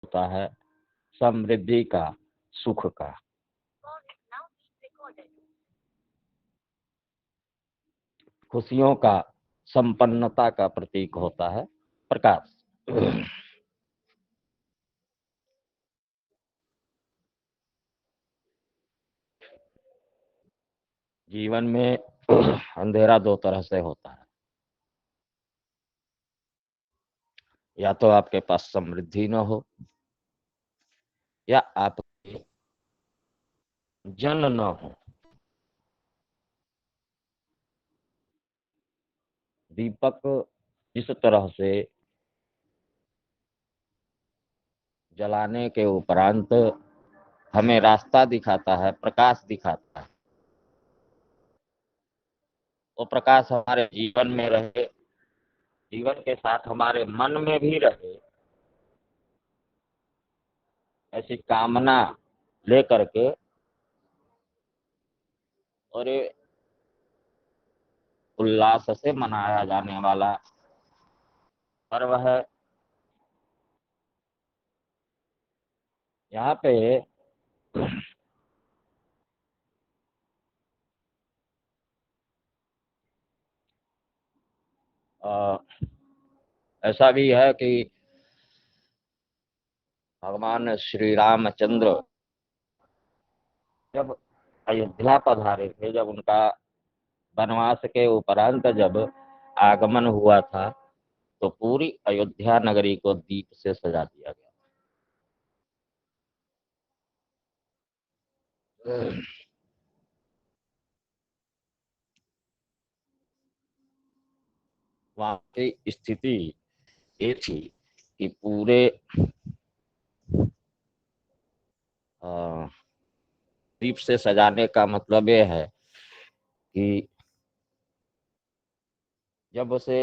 होता है समृद्धि का, सुख का। खुशियों का, संपन्नता का प्रतीक होता है प्रकाश। जीवन में अंधेरा दो तरह से होता है, या तो आपके पास समृद्धि न हो, या आपके जन न हो। दीपक जिस तरह से जलाने के उपरांत हमें रास्ता दिखाता है, प्रकाश दिखाता है, वो प्रकाश हमारे जीवन में रहे, जीवन के साथ हमारे मन में भी रहे, ऐसी कामना लेकर के। और ये उल्लास से मनाया जाने वाला पर्व है। यहाँ पे ऐसा भी है कि भगवान श्री रामचंद्र जब अयोध्या पधारे थे, जब उनका वनवास के उपरांत जब आगमन हुआ था, तो पूरी अयोध्या नगरी को दीप से सजा दिया गया। वहां की स्थिति ये थी कि पूरे दीप से सजाने का मतलब ये है कि जब से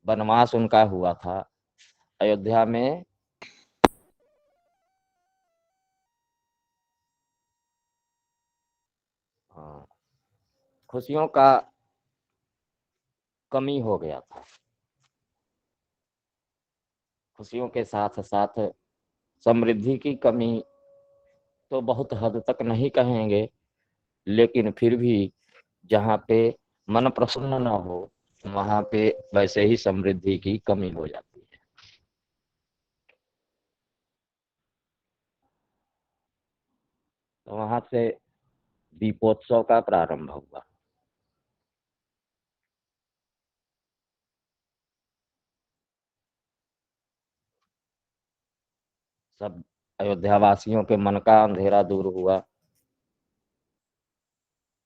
वनवास उनका हुआ था अयोध्या में, खुशियों का कमी हो गया था। खुशियों के साथ साथ समृद्धि की कमी तो बहुत हद तक नहीं कहेंगे, लेकिन फिर भी जहाँ पे मन प्रसन्न न हो, वहां पे वैसे ही समृद्धि की कमी हो जाती है। तो वहां से दीपोत्सव का प्रारंभ हुआ। सब अयोध्या वासियों के मन का अंधेरा दूर हुआ,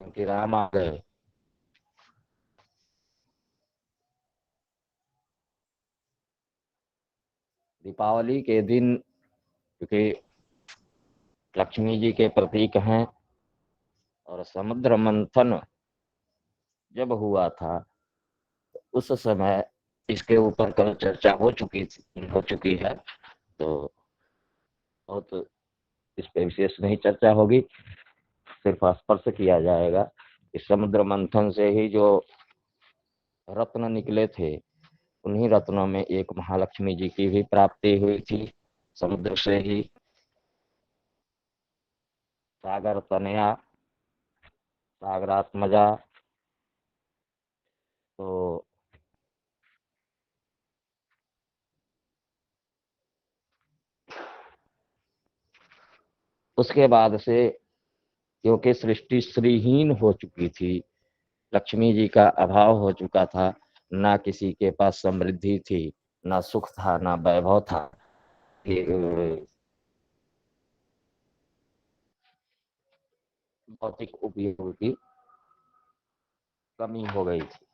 क्योंकि राम आ गए। दीपावली के दिन, क्योंकि लक्ष्मी जी के प्रतीक हैं, और समुद्र मंथन जब हुआ था उस समय इसके ऊपर कल चर्चा हो चुकी है। तो बहुत इस पे विशेष नहीं चर्चा होगी, सिर्फ स्पर्श किया जाएगा। इस समुद्र मंथन से ही जो रत्न निकले थे, उन्हीं रत्नों में एक महालक्ष्मी जी की भी प्राप्ति हुई थी समुद्र से ही। सागर तनया, सागरात्मजा। तो उसके बाद से, क्योंकि सृष्टि श्रीहीन हो चुकी थी, लक्ष्मी जी का अभाव हो चुका था, ना किसी के पास समृद्धि थी, ना सुख था, ना वैभव था, भौतिक उपयोग की कमी हो गई थी।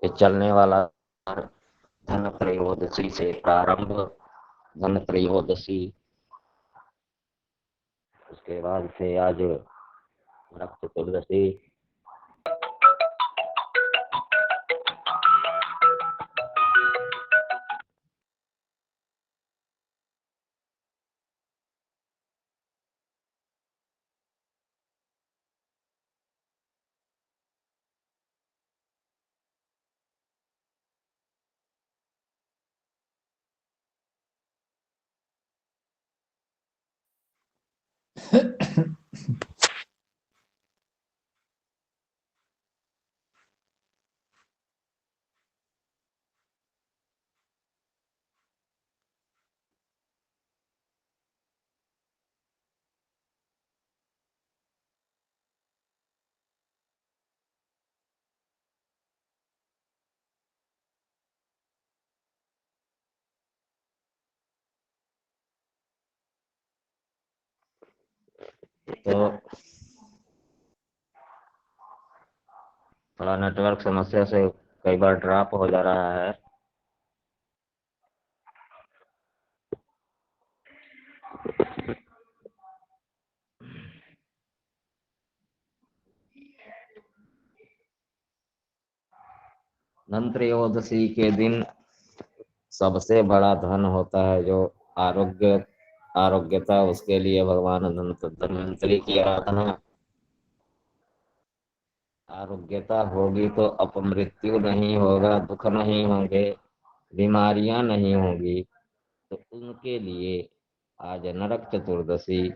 ये चलने वाला धन त्रयोदशी से प्रारंभ, धन त्रयोदशी, उसके बाद से आज नरक चतुर्दशी। तो थोड़ा नेटवर्क समस्या से कई बार ड्रॉप हो जा रहा है। धनत्रयोदशी के दिन सबसे बड़ा धन होता है जो आरोग्यता, उसके लिए भगवान धन्वंतरी की आराधना। आरोग्यता होगी तो अपमृत्यु नहीं होगा, दुख नहीं होंगे, बीमारियां नहीं होंगी। तो उनके लिए आज नरक चतुर्दशी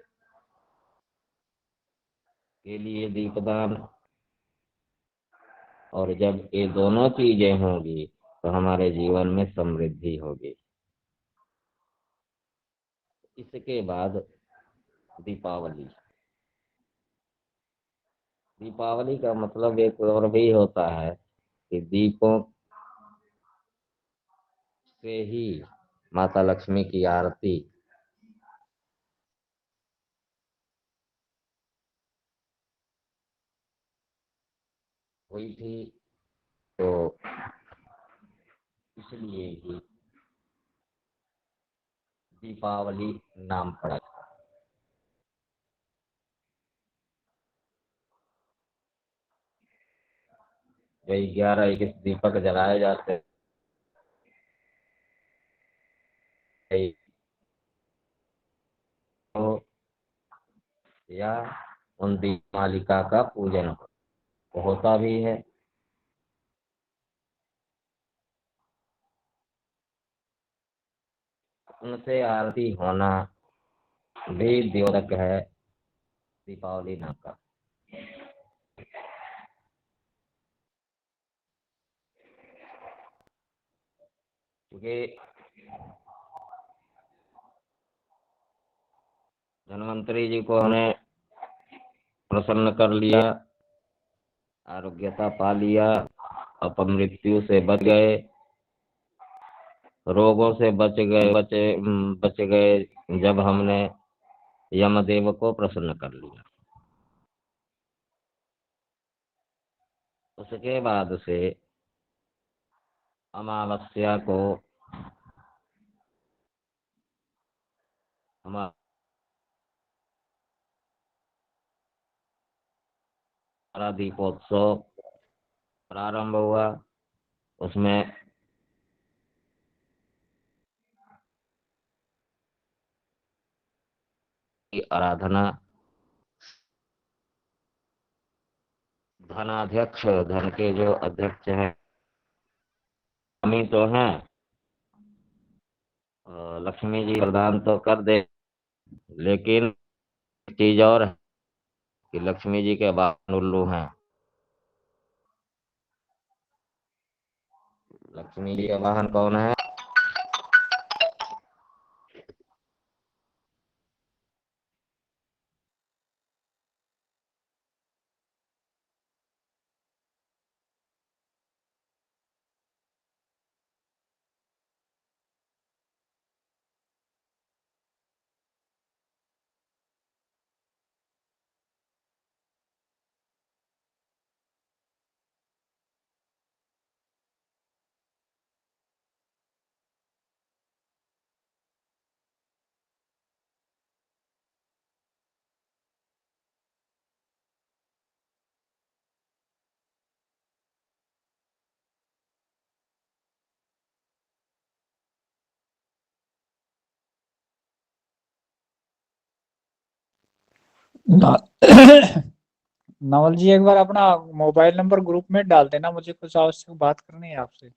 के लिए दीपदान, और जब ये दोनों चीजें होंगी तो हमारे जीवन में समृद्धि होगी। इसके बाद दीपावली। दीपावली का मतलब एक और भी होता है कि दीपों से ही माता लक्ष्मी की आरती हुई थी, तो इसलिए ही दीपावली नाम पड़ा। जो 11-21 दीपक जलाए जाते हैं, तो या उन दीपालिका का पूजन होता भी है। उनसे आरती होना भी द्योतक है दीपावली नाम का। क्योंकि धन्वंतरी जी को हमने प्रसन्न कर लिया, आरोग्यता पा लिया, अपमृत्यु से बच गए, रोगों से बच गए जब हमने यमदेव को प्रसन्न कर लिया। उसके बाद से अमावस्या को हमारा दीपोत्सव प्रारंभ हुआ। उसमें की आराधना, धनाध्यक्ष, धन के जो अध्यक्ष हैं, स्वामी तो हैं, लक्ष्मी जी प्रदान तो कर दे, लेकिन एक चीज और है कि लक्ष्मी जी के वाहन उल्लू हैं। लक्ष्मी जी का वाहन कौन है? नवल जी, एक बार अपना मोबाइल नंबर ग्रुप में डाल देना, मुझे कुछ आवश्यक बात करनी है आपसे।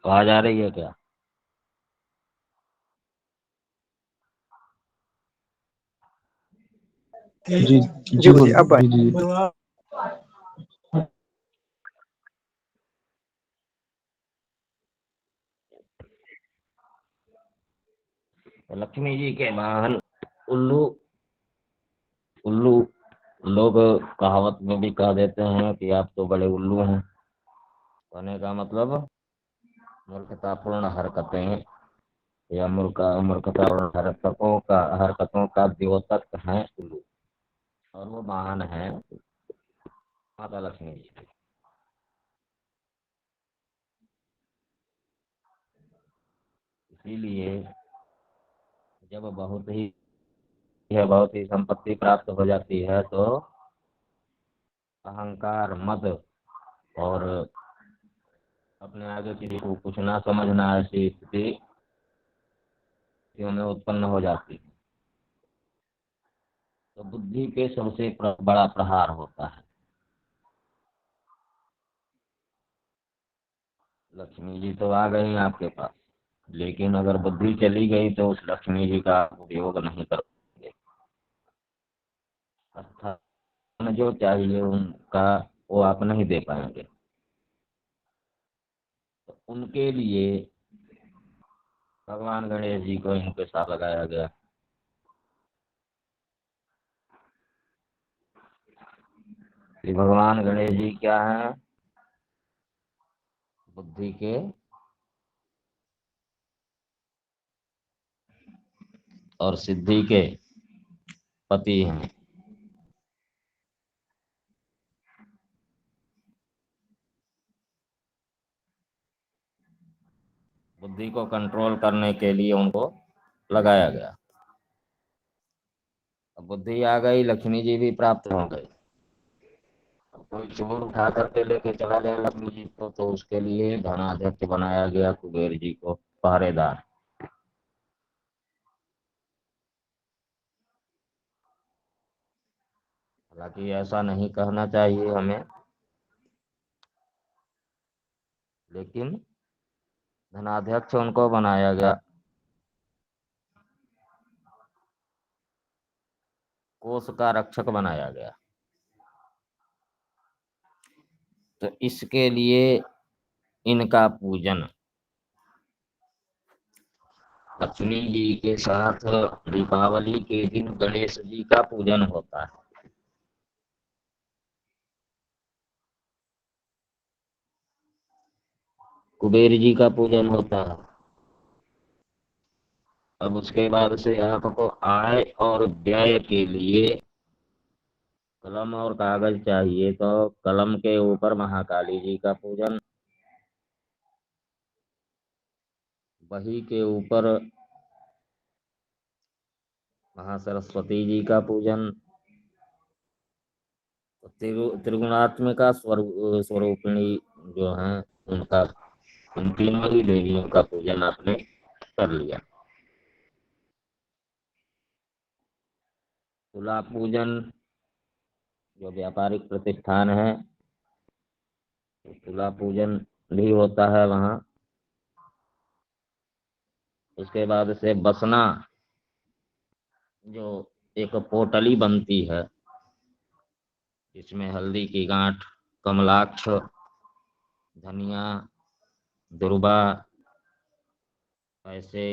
आवाज आ रही है क्या? जी जी जी जी, अब जी जी। तो लक्ष्मी जी के वाहन उल्लू उल्लू लोग कहावत में भी कह देते हैं कि आप तो बड़े उल्लू हैं। कहने का मतलब मूर्खतापूर्ण हरकतें या मूर्खतापूर्ण हरकतों का द्योतक है उल्लू। और वो वाहन है माता लक्ष्मी जी। इसीलिए जब बहुत ही संपत्ति प्राप्त हो जाती है तो अहंकार, मद और अपने आगे किसी को कुछ ना समझना, ऐसी स्थिति में उत्पन्न हो जाती है। तो बुद्धि पे सबसे बड़ा प्रहार होता है। लक्ष्मी जी तो आ गई आपके पास, लेकिन अगर बुद्धि चली गई तो उस लक्ष्मी जी का आप उपयोग नहीं करोगे। स्थान जो चाहिए उनका वो आप नहीं दे पाएंगे। तो उनके लिए भगवान गणेश जी को इनके साथ लगाया गया। कि भगवान गणेश जी क्या है? बुद्धि के और सिद्धि के पति हैं। बुद्धि को कंट्रोल करने के लिए उनको लगाया गया। अब बुद्धि आ गई, लक्ष्मी जी भी प्राप्त हो गई। अब कोई चोर उठा करके लेके चला गया लक्ष्मी जी को, तो उसके लिए धनाध्यक्ष बनाया गया कुबेर जी को पहरेदार। हालांकि ऐसा नहीं कहना चाहिए हमें, लेकिन धनाध्यक्ष उनको बनाया गया। कोष का रक्षक बनाया गया। तो इसके लिए इनका पूजन लक्ष्मी जी के साथ दीपावली के दिन गणेश जी का पूजन होता है। कुबेर जी का पूजन होता है। अब उसके बाद से आपको आय और व्यय के लिए कलम और कागज चाहिए, तो कलम के ऊपर महाकाली जी का पूजन, बही के ऊपर महासरस्वती जी का पूजन, त्रिगुणात्मिका स्वरूपिणी जो है उनका, उन तीनों ही देवियों का पूजन आपने कर लिया। तुला पूजन जो व्यापारिक प्रतिष्ठान है, तुला पूजन भी होता है वहाँ। उसके बाद से बसना, जो एक पोटली बनती है जिसमें हल्दी की गांठ, कमलाक्ष, धनिया, दुर्बा, ऐसे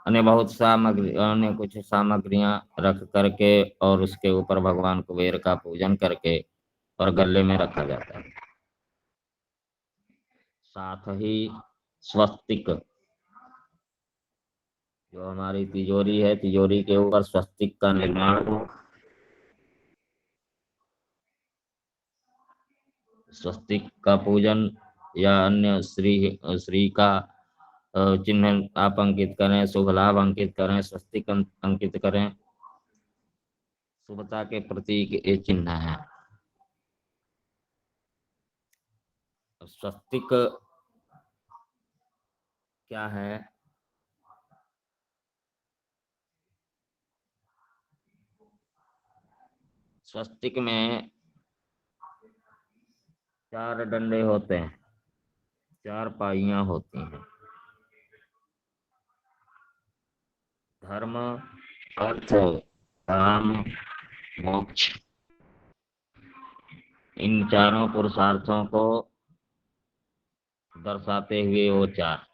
अन्य बहुत सामग्री, अन्य कुछ सामग्रियां रख करके और उसके ऊपर भगवान कुबेर का पूजन करके और गले में रखा जाता है। साथ ही स्वस्तिक, जो हमारी तिजोरी है, तिजोरी के ऊपर स्वस्तिक का निर्माण हो। स्वस्तिक का पूजन या अन्य श्री का चिन्ह आप अंकित करें, शुभ लाभ अंकित करें, स्वस्तिक अंकित करें, शुभता के प्रतीक ये चिन्ह है। स्वस्तिक क्या है? स्वस्तिक में 4 डंडे होते हैं, 4 पाइयां होती हैं। धर्म, अर्थ, काम, मोक्ष, इन चारों पुरुषार्थों को दर्शाते हुए वो 4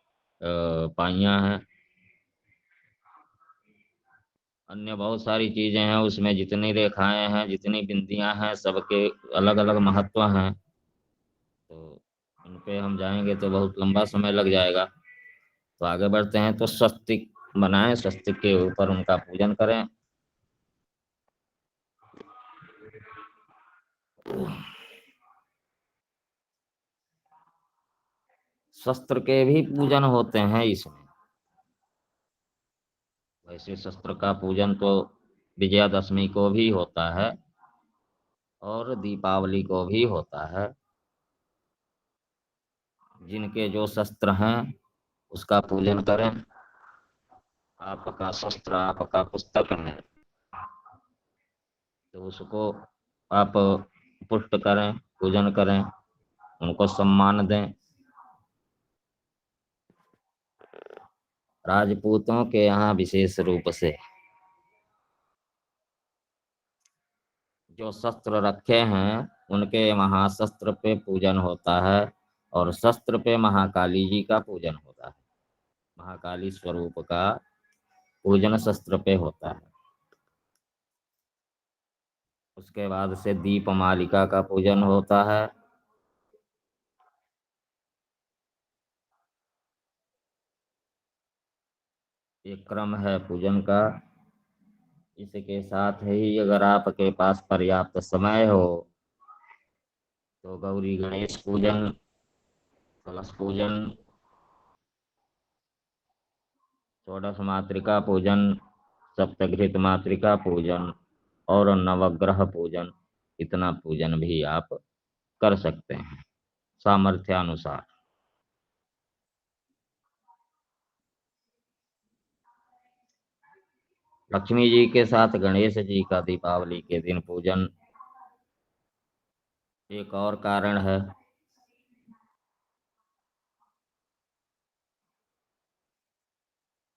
पाइयां हैं। अन्य बहुत सारी चीजें हैं, उसमें जितनी रेखाएं हैं, जितनी बिंदियां हैं, सबके अलग अलग महत्व हैं। तो उन पे हम जाएंगे तो बहुत लंबा समय लग जाएगा। तो आगे बढ़ते हैं। तो स्वस्तिक बनाएं, स्वस्तिक के ऊपर उनका पूजन करें। शस्त्र के भी पूजन होते हैं इसमें। वैसे शस्त्र का पूजन तो विजयादशमी को भी होता है और दीपावली को भी होता है। जिनके जो शस्त्र हैं उसका पूजन करें। आपका शस्त्र आपका पुस्तक है तो उसको आप पुष्ट करें, पूजन करें, उनको सम्मान दें। राजपूतों के यहाँ विशेष रूप से जो शस्त्र रखे हैं उनके महाशस्त्र पे पूजन होता है और शस्त्र पे महाकाली जी का पूजन होता है। महाकाली स्वरूप का पूजन शस्त्र पे होता है। उसके बाद से दीप मालिका का पूजन होता है। एक क्रम है पूजन का। इसके साथ ही अगर आपके पास पर्याप्त समय हो तो गौरी गणेश पूजन, कलश पूजन, षोडश मातृका पूजन, सप्तघृत मातृका पूजन और नवग्रह पूजन, इतना पूजन भी आप कर सकते हैं सामर्थ्यानुसार। लक्ष्मी जी के साथ गणेश जी का दीपावली के दिन पूजन एक और कारण है।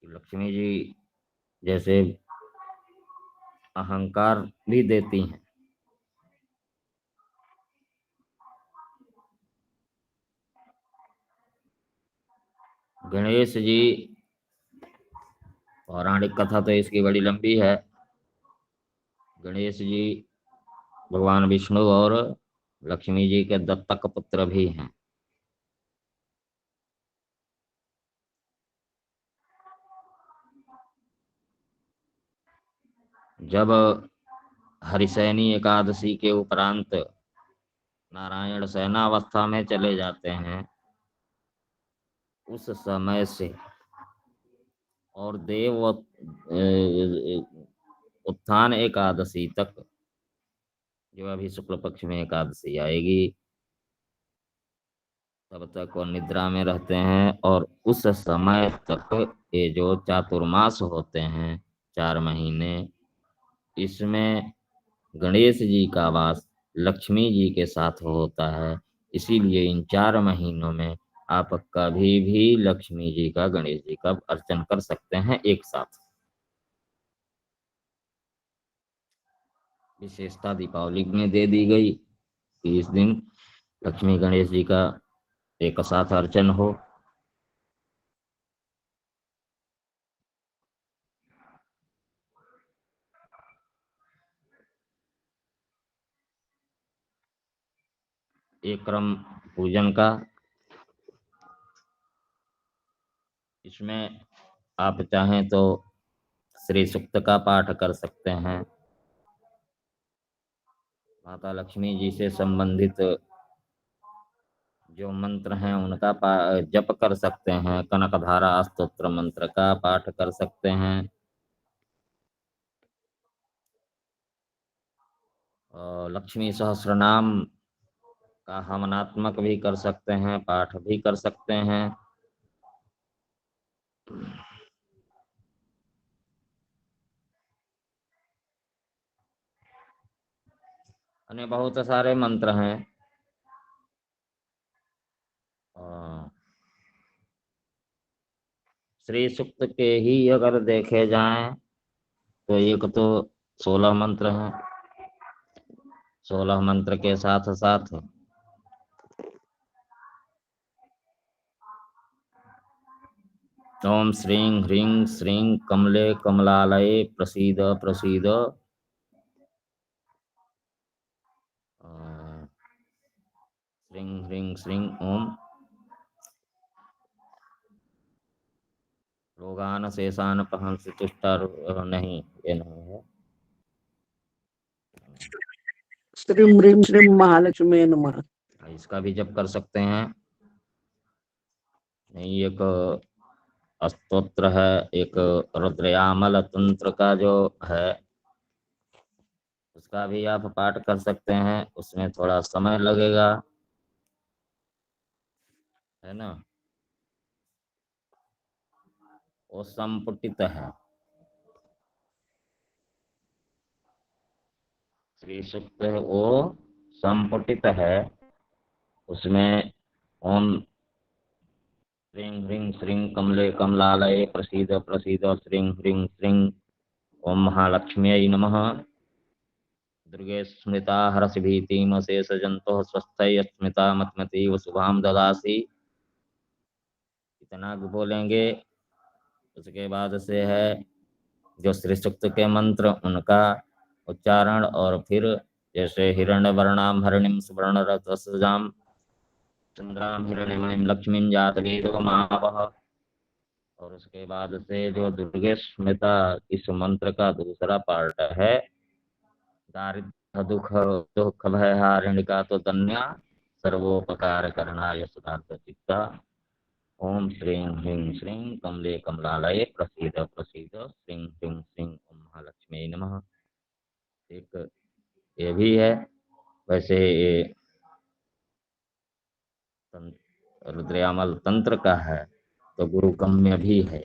लक्ष्मी जी जैसे अहंकार भी देती हैं। गणेश जी, पौराणिक कथा तो इसकी बड़ी लंबी है। गणेश जी भगवान विष्णु और लक्ष्मी जी के दत्तक पुत्र भी हैं। जब हरिशयनी एकादशी के उपरांत नारायण शयनावस्था में चले जाते हैं, उस समय से और उत्थान एकादशी तक, जो अभी शुक्ल पक्ष में एकादशी आएगी, तब तक वो निद्रा में रहते हैं। और उस समय तक ये जो चातुर्मास होते हैं, 4 महीने, इसमें गणेश जी का वास लक्ष्मी जी के साथ होता है। इसीलिए इन 4 महीनों में आप कभी भी लक्ष्मी जी का, गणेश जी का अर्चन कर सकते हैं एक साथ। विशेषता दीपावली में दे दी गई कि इस दिन लक्ष्मी गणेश जी का एक साथ अर्चन हो। एक क्रम पूजन का, इसमें आप चाहें तो श्री सूक्त का पाठ कर सकते हैं, माता लक्ष्मी जी से संबंधित जो मंत्र हैं उनका जप कर सकते हैं, कनकधारा स्तोत्र मंत्र का पाठ कर सकते हैं, और लक्ष्मी सहस्रनाम का हवनात्मक भी कर सकते हैं, पाठ भी कर सकते हैं। अन्य बहुत सारे मंत्र हैं। श्री सूक्त के ही अगर देखे जाएं तो एक तो 16 मंत्र हैं। 16 मंत्र के साथ साथ ओम श्रीं ह्रीं श्रीं कमले कमलालये प्रसीद प्रसीद, श्रीं ह्रीं श्रीं ओम रोगान शेषान पहंस तुष्टा, नहीं, ये नहीं है। श्रीम ह्रीम श्रीम महालक्ष्मी नमः। इसका भी जप कर सकते हैं। नहीं, एक स्तोत्र है, एक रुद्रयामल तंत्र का जो है, उसका भी आप पाठ कर सकते हैं। उसमें थोड़ा समय लगेगा, है ना। वो संपुटित है, श्री सूक्त वो संपुटित है। उसमें ओम श्रीं ह्रीं श्रीं कमले कमलालये प्रसीद प्रसीद, श्रीं ह्रीं श्रीं ओम महालक्ष्म्यै नमः, दुर्गे स्मृता हरसि भीतिम शेष जंतो स्वस्थय स्मृता मतमतीव शुभाम ददासी। इतना बोलेंगे। उसके बाद से है जो श्री सूक्त के मंत्र, उनका उच्चारण, और फिर जैसे हिरण्य वर्णाम हरिणीम सुवर्ण रथसजाम चंद्राम हिरण्यमणिम लक्ष्मीं जातवेदो मावह। और उसके बाद से जो दुर्गे स्मृता, इस मंत्र का दूसरा पार्ट है, दारिद्र दुख दुख भय हारिणिका तो धन्या, सर्वोपकार करणाय सुधार्थ चित्ता, ओम श्रीं ह्रीं श्रीं कमले कमलालये प्रसीद प्रसीद, श्रीं ह्रीं श्रीं ओम महालक्ष्मी नमः। एक ये भी है। वैसे ये रुद्रयामल तंत्र का है तो गुरुगम्य भी है।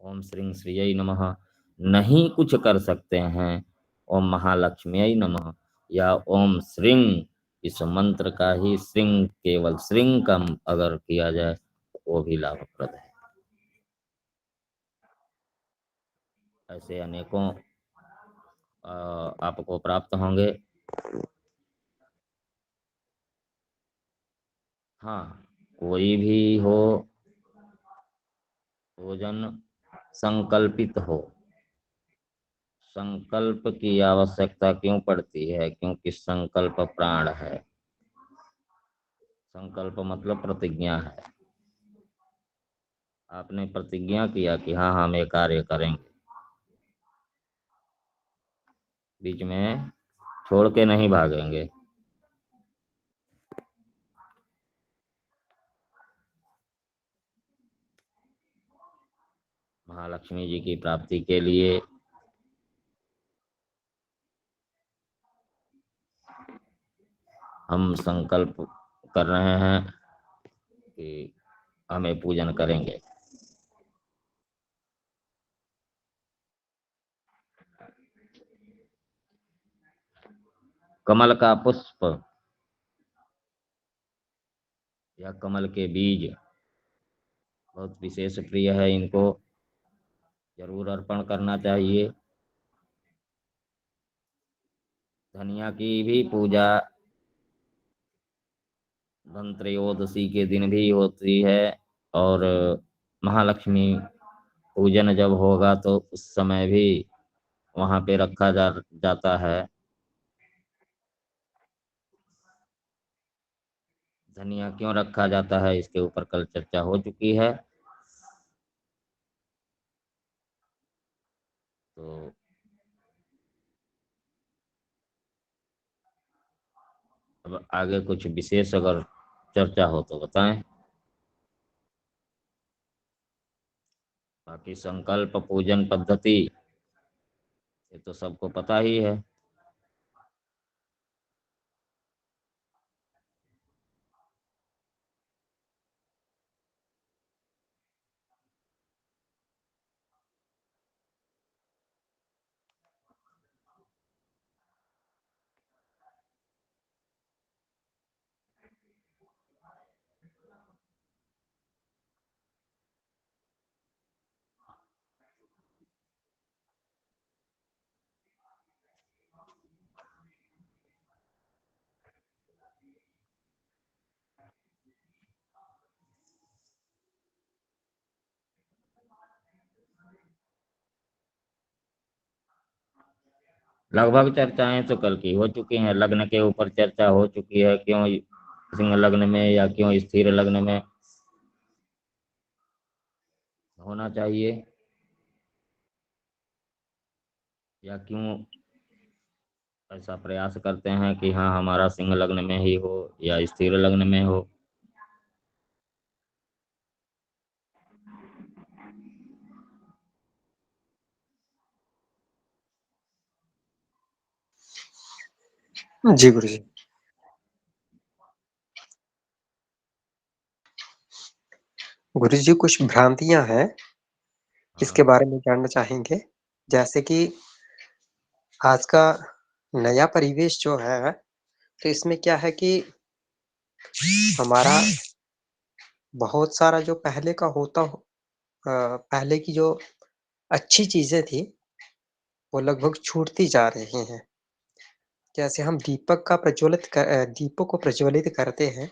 ओम श्रीं श्रीयै नमः नहीं कुछ कर सकते हैं, ओम महालक्ष्म्यै नमः या ओम श्रीं, इस मंत्र का ही श्रीं, केवल श्रीं का अगर किया जाए तो वो भी लाभप्रद है। ऐसे अनेकों आपको प्राप्त होंगे। हाँ, कोई भी हो, भोजन संकल्पित हो। संकल्प की आवश्यकता क्यों पड़ती है? क्योंकि संकल्प प्राण है। संकल्प मतलब प्रतिज्ञा है। आपने प्रतिज्ञा किया कि हाँ हम ये कार्य करेंगे, बीच में छोड़ के नहीं भागेंगे। महालक्ष्मी जी की प्राप्ति के लिए हम संकल्प कर रहे हैं कि हमें पूजन करेंगे। कमल का पुष्प या कमल के बीज बहुत विशेष प्रिय है, इनको जरूर अर्पण करना चाहिए। धनिया की भी पूजा धनत्रयोदशी के दिन भी होती है, और महालक्ष्मी पूजन जब होगा तो उस समय भी वहां पे रखा जाता है। धनिया क्यों रखा जाता है इसके ऊपर कल चर्चा हो चुकी है। तो अब आगे कुछ विशेष अगर चर्चा हो तो बताएं। बाकी संकल्प पूजन पद्धति ये तो सबको पता ही है। लगभग चर्चाएं तो कल की हो चुकी हैं। लग्न के ऊपर चर्चा हो चुकी है, क्यों सिंह लग्न में या क्यों स्थिर लग्न में होना चाहिए, या क्यों ऐसा प्रयास करते हैं कि हाँ हमारा सिंह लग्न में ही हो या स्थिर लग्न में हो। जी गुरु जी। गुरु जी कुछ भ्रांतियां हैं, इसके हाँ, बारे में जानना चाहेंगे। जैसे कि आज का नया परिवेश जो है, तो इसमें क्या है कि हमारा बहुत सारा जो पहले का पहले की जो अच्छी चीजें थी, वो लगभग छूटती जा रही हैं। जैसे हम दीपक को प्रज्वलित करते हैं,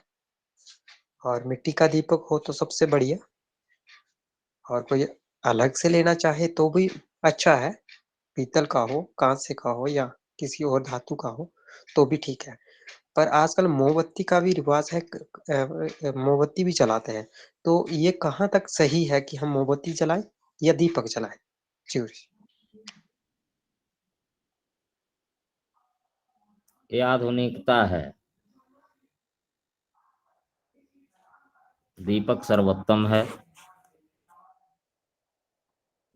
और मिट्टी का दीपक हो तो सबसे बढ़िया, और कोई अलग से लेना चाहे तो भी अच्छा है, पीतल का हो, कांस्य का हो या किसी और धातु का हो तो भी ठीक है। पर आजकल मोमबत्ती का भी रिवाज है, मोमबत्ती भी जलाते हैं। तो ये कहाँ तक सही है कि हम मोमबत्ती जलाएं या दीपक जलाएं? जी। ये आधुनिकता है। दीपक सर्वोत्तम है।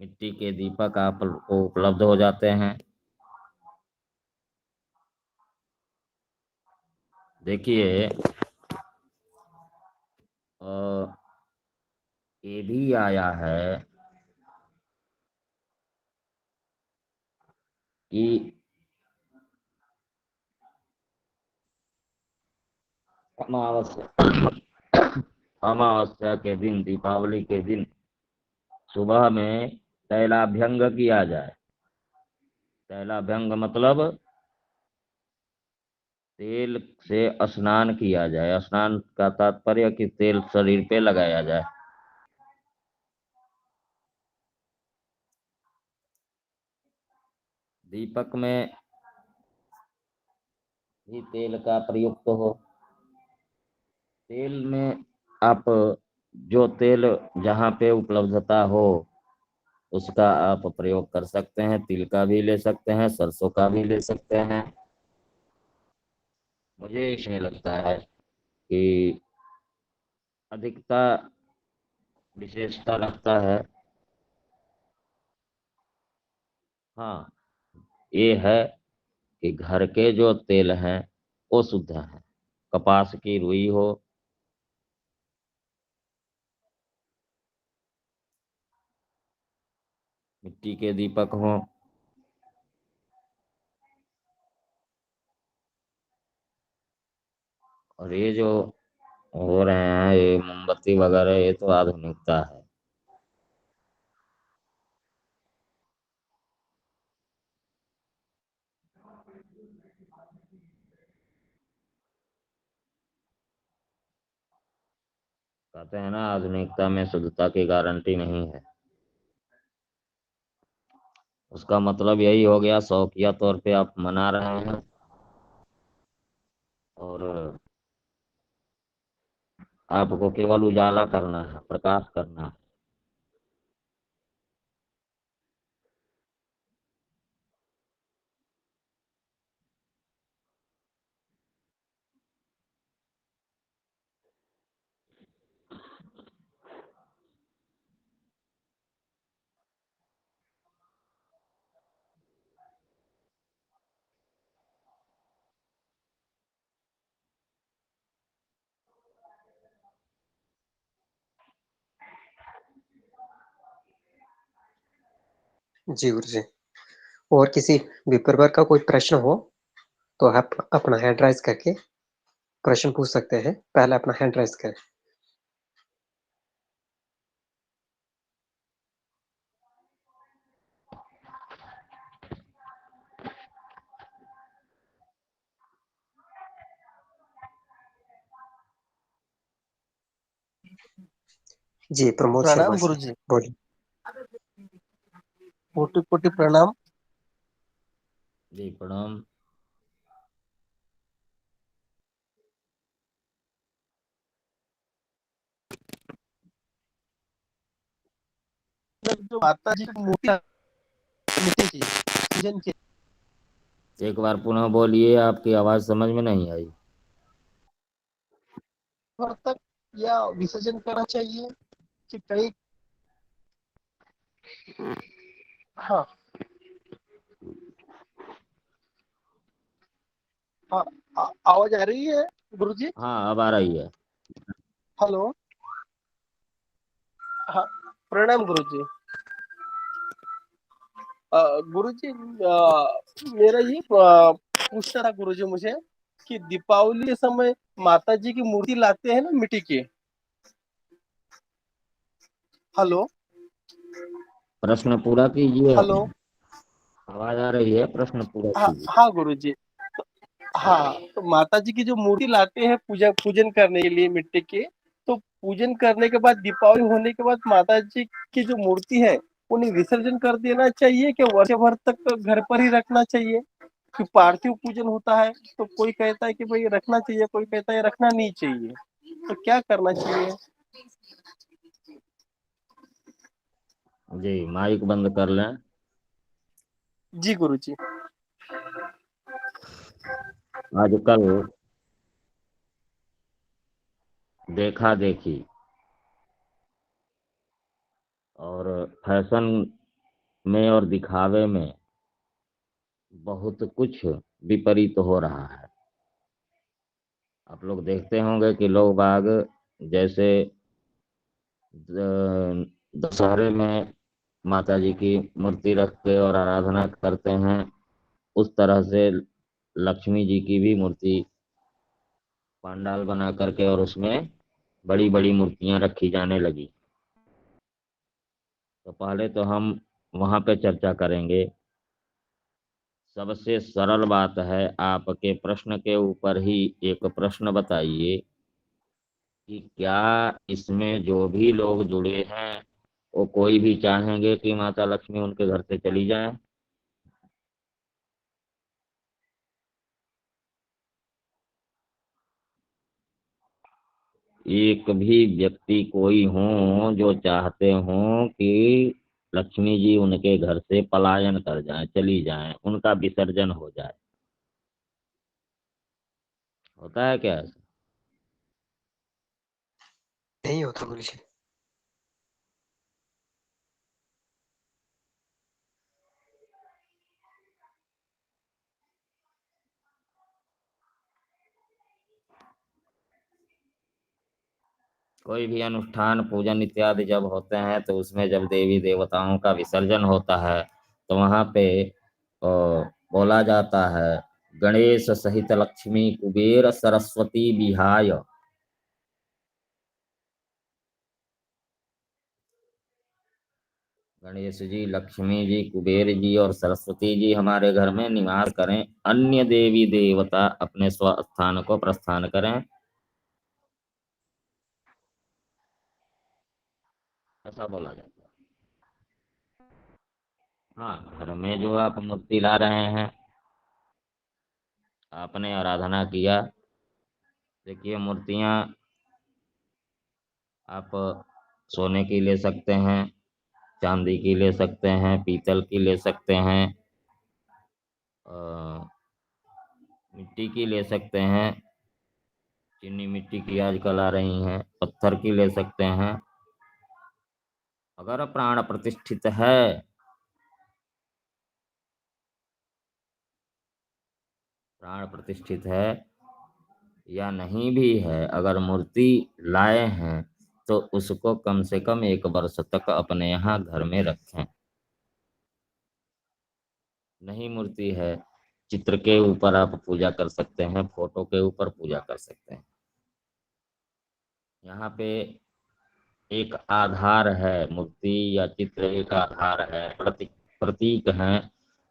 मिट्टी के दीपक आपको उपलब्ध हो जाते हैं। देखिए, ये भी आया है कि अमावस्या अमावस्या के दिन, दीपावली के दिन सुबह में तैलाभ्यंग किया जाए। तैलाभ्यंग मतलब तेल से स्नान किया जाए। स्नान का तात्पर्य कि तेल शरीर पे लगाया जाए। दीपक में भी तेल का प्रयुक्त हो। तेल में आप जो तेल जहाँ पे उपलब्धता हो उसका आप प्रयोग कर सकते हैं। तिल का भी ले सकते हैं, सरसों का भी ले सकते हैं। मुझे इसमें लगता है कि अधिकता विशेषता रखता है हाँ, ये है कि घर के जो तेल हैं वो शुद्ध हैं। कपास की रुई हो, मिट्टी के दीपक हो, और ये जो हो रहे हैं ये मोमबत्ती वगैरह, ये तो आधुनिकता है। कहते हैं ना, आधुनिकता में शुद्धता की गारंटी नहीं है। उसका मतलब यही हो गया, शौकिया तौर पे आप मना रहे हैं और आपको केवल उजाला करना है, प्रकाश करना है। जी गुरु जी। और किसी विप्रवर का कोई प्रश्न हो तो आप अपना हैंड राइज करके प्रश्न पूछ सकते हैं। पहले अपना हैंड राइज करें। जी प्रमोद शर्मा प्रणाम जी, गुरुजी। बोलिए। कोटि कोटि प्रणाम। जी प्रणाम। जो माता जी की मूर्ति मिट्टी की पूजन के एक बार पुनः बोलिए, आपकी आवाज समझ में नहीं आई। घर तक या विसर्जन करना चाहिए कि कहीं। हाँ हाँ, आवाज आ रही है गुरुजी? हाँ, अब आ रही है। हेलो। हाँ, प्रणाम गुरुजी। गुरुजी, मेरा ये पूछना था गुरुजी मुझे कि दीपावली के समय माता जी की मूर्ति लाते हैं ना मिट्टी की। हेलो प्रश्न पूरा कीजिए हेलो। अपना। आवाज आ रही है, प्रश्न पूरा हाँ कीजिए। हाँ गुरुजी। हाँ, तो माता जी की जो मूर्ति लाते हैं पूजा पूजन करने के लिए मिट्टी की, तो पूजन करने के बाद दीपावली होने के बाद माता जी की जो मूर्ति है उन्हें विसर्जन कर देना चाहिए कि वर्ष भर तक घर पर ही रखना चाहिए? कि पार्थिव पूजन होता है तो कोई कहता है कि भाई रखना चाहिए, कोई कहता है रखना नहीं चाहिए, तो क्या करना चाहिए? जी, माइक बंद कर लें। जी गुरुजी। आजकल देखा देखी और फैशन में और दिखावे में बहुत कुछ विपरीत हो रहा है। आप लोग देखते होंगे कि लोग बाग जैसे दशहरे में माता जी की मूर्ति रख के और आराधना करते हैं, उस तरह से लक्ष्मी जी की भी मूर्ति पंडाल बना करके और उसमें बड़ी बड़ी मूर्तियां रखी जाने लगी। तो पहले तो हम वहां पे चर्चा करेंगे। सबसे सरल बात है, आपके प्रश्न के ऊपर ही एक प्रश्न बताइए कि क्या इसमें जो भी लोग जुड़े हैं वो कोई भी चाहेंगे कि माता लक्ष्मी उनके घर से चली जाए? एक भी व्यक्ति कोई हो जो चाहते हो कि लक्ष्मी जी उनके घर से पलायन कर जाए, चली जाए, उनका विसर्जन हो जाए? होता है क्या ऐसा? नहीं होता गुरु जी। कोई भी अनुष्ठान पूजन इत्यादि जब होते हैं तो उसमें जब देवी देवताओं का विसर्जन होता है तो वहाँ पे बोला जाता है, गणेश सहित लक्ष्मी कुबेर सरस्वती विहाय। गणेश जी, लक्ष्मी जी, कुबेर जी और सरस्वती जी हमारे घर में निवास करें, अन्य देवी देवता अपने स्वस्थान को प्रस्थान करें, ऐसा बोला जाता है। हाँ, घर में जो आप मूर्ति ला रहे हैं, आपने आराधना किया, देखिए मूर्तियाँ आप सोने की ले सकते हैं, चांदी की ले सकते हैं, पीतल की ले सकते हैं, मिट्टी की ले सकते हैं, चीनी मिट्टी की आजकल आ रही हैं, पत्थर की ले सकते हैं। अगर प्राण प्रतिष्ठित है, प्राण प्रतिष्ठित है या नहीं भी है, अगर मूर्ति लाए हैं तो उसको कम से कम 1 वर्ष तक अपने यहाँ घर में रखें। नहीं मूर्ति है, चित्र के ऊपर आप पूजा कर सकते हैं, फोटो के ऊपर पूजा कर सकते हैं। यहाँ पे एक आधार है, मूर्ति या चित्र एक आधार है, प्रतीक है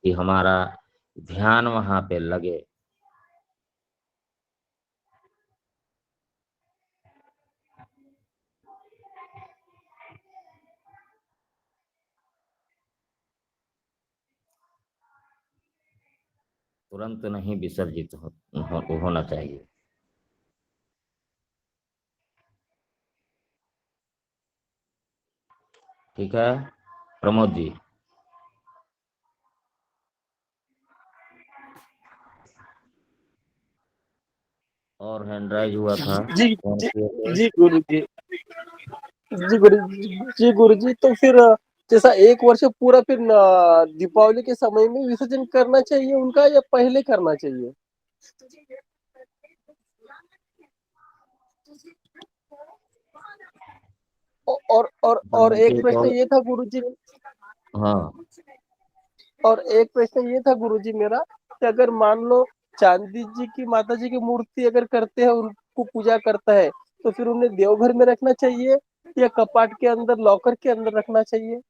कि हमारा ध्यान वहाँ पे लगे। तुरंत नहीं विसर्जित होना चाहिए। ठीक है प्रमोद जी। और हैंड राइज हुआ था, जी फोन जी किए थे। जी गुरु जी, जी गुरु जी, गुरु जी, तो फिर जैसा 1 वर्ष पूरा फिर दीपावली के समय में विसर्जन करना चाहिए उनका या पहले करना चाहिए? और एक बल्कि तो प्रश्न ये था गुरु जी, हाँ, और एक प्रश्न ये था गुरु जी मेरा, कि अगर मान लो चांदी जी की माता जी की मूर्ति अगर करते हैं, उनको पूजा करता है, तो फिर उन्हें देवघर में रखना चाहिए या कपाट के अंदर, लॉकर के अंदर रखना चाहिए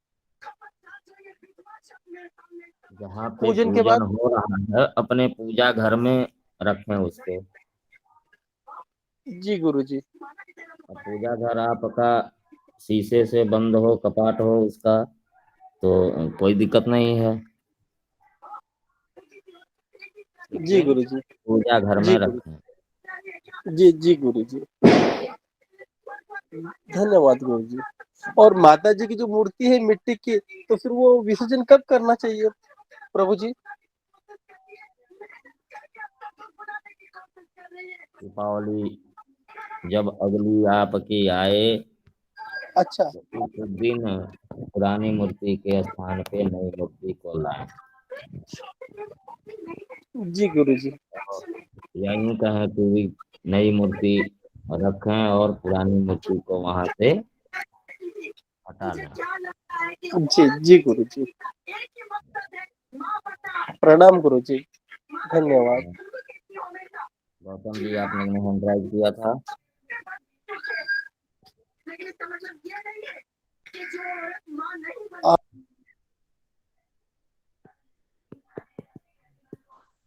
जहाँ पे पूजन के पूजन बाद? हो रहा है अपने पूजा घर में रखें उसको। जी गुरु जी। अब पूजा घर आपका शीशे से बंद हो, कपाट हो उसका, तो कोई दिक्कत नहीं है, जी लेकिन गुरु जी। पूजा घर जी में गुरु रखें। जी। जी गुरु जी, धन्यवाद गुरु जी। और माता जी की जो मूर्ति है मिट्टी की, तो फिर वो विसर्जन कब करना चाहिए प्रभु जी? दीपावली जब अगली आपकी आए अच्छा। तो उस दिन पुरानी मूर्ति के स्थान पे नई मूर्ति को लाएं। जी गुरु जी। या यूं कहें कि नई मूर्ति रखें और पुरानी मूर्ति को वहां से हटा लें। जी जी गुरु जी, प्रणाम गुरु जी, धन्यवाद। गौतम जी, आपने हैंड ड्राइव किया था।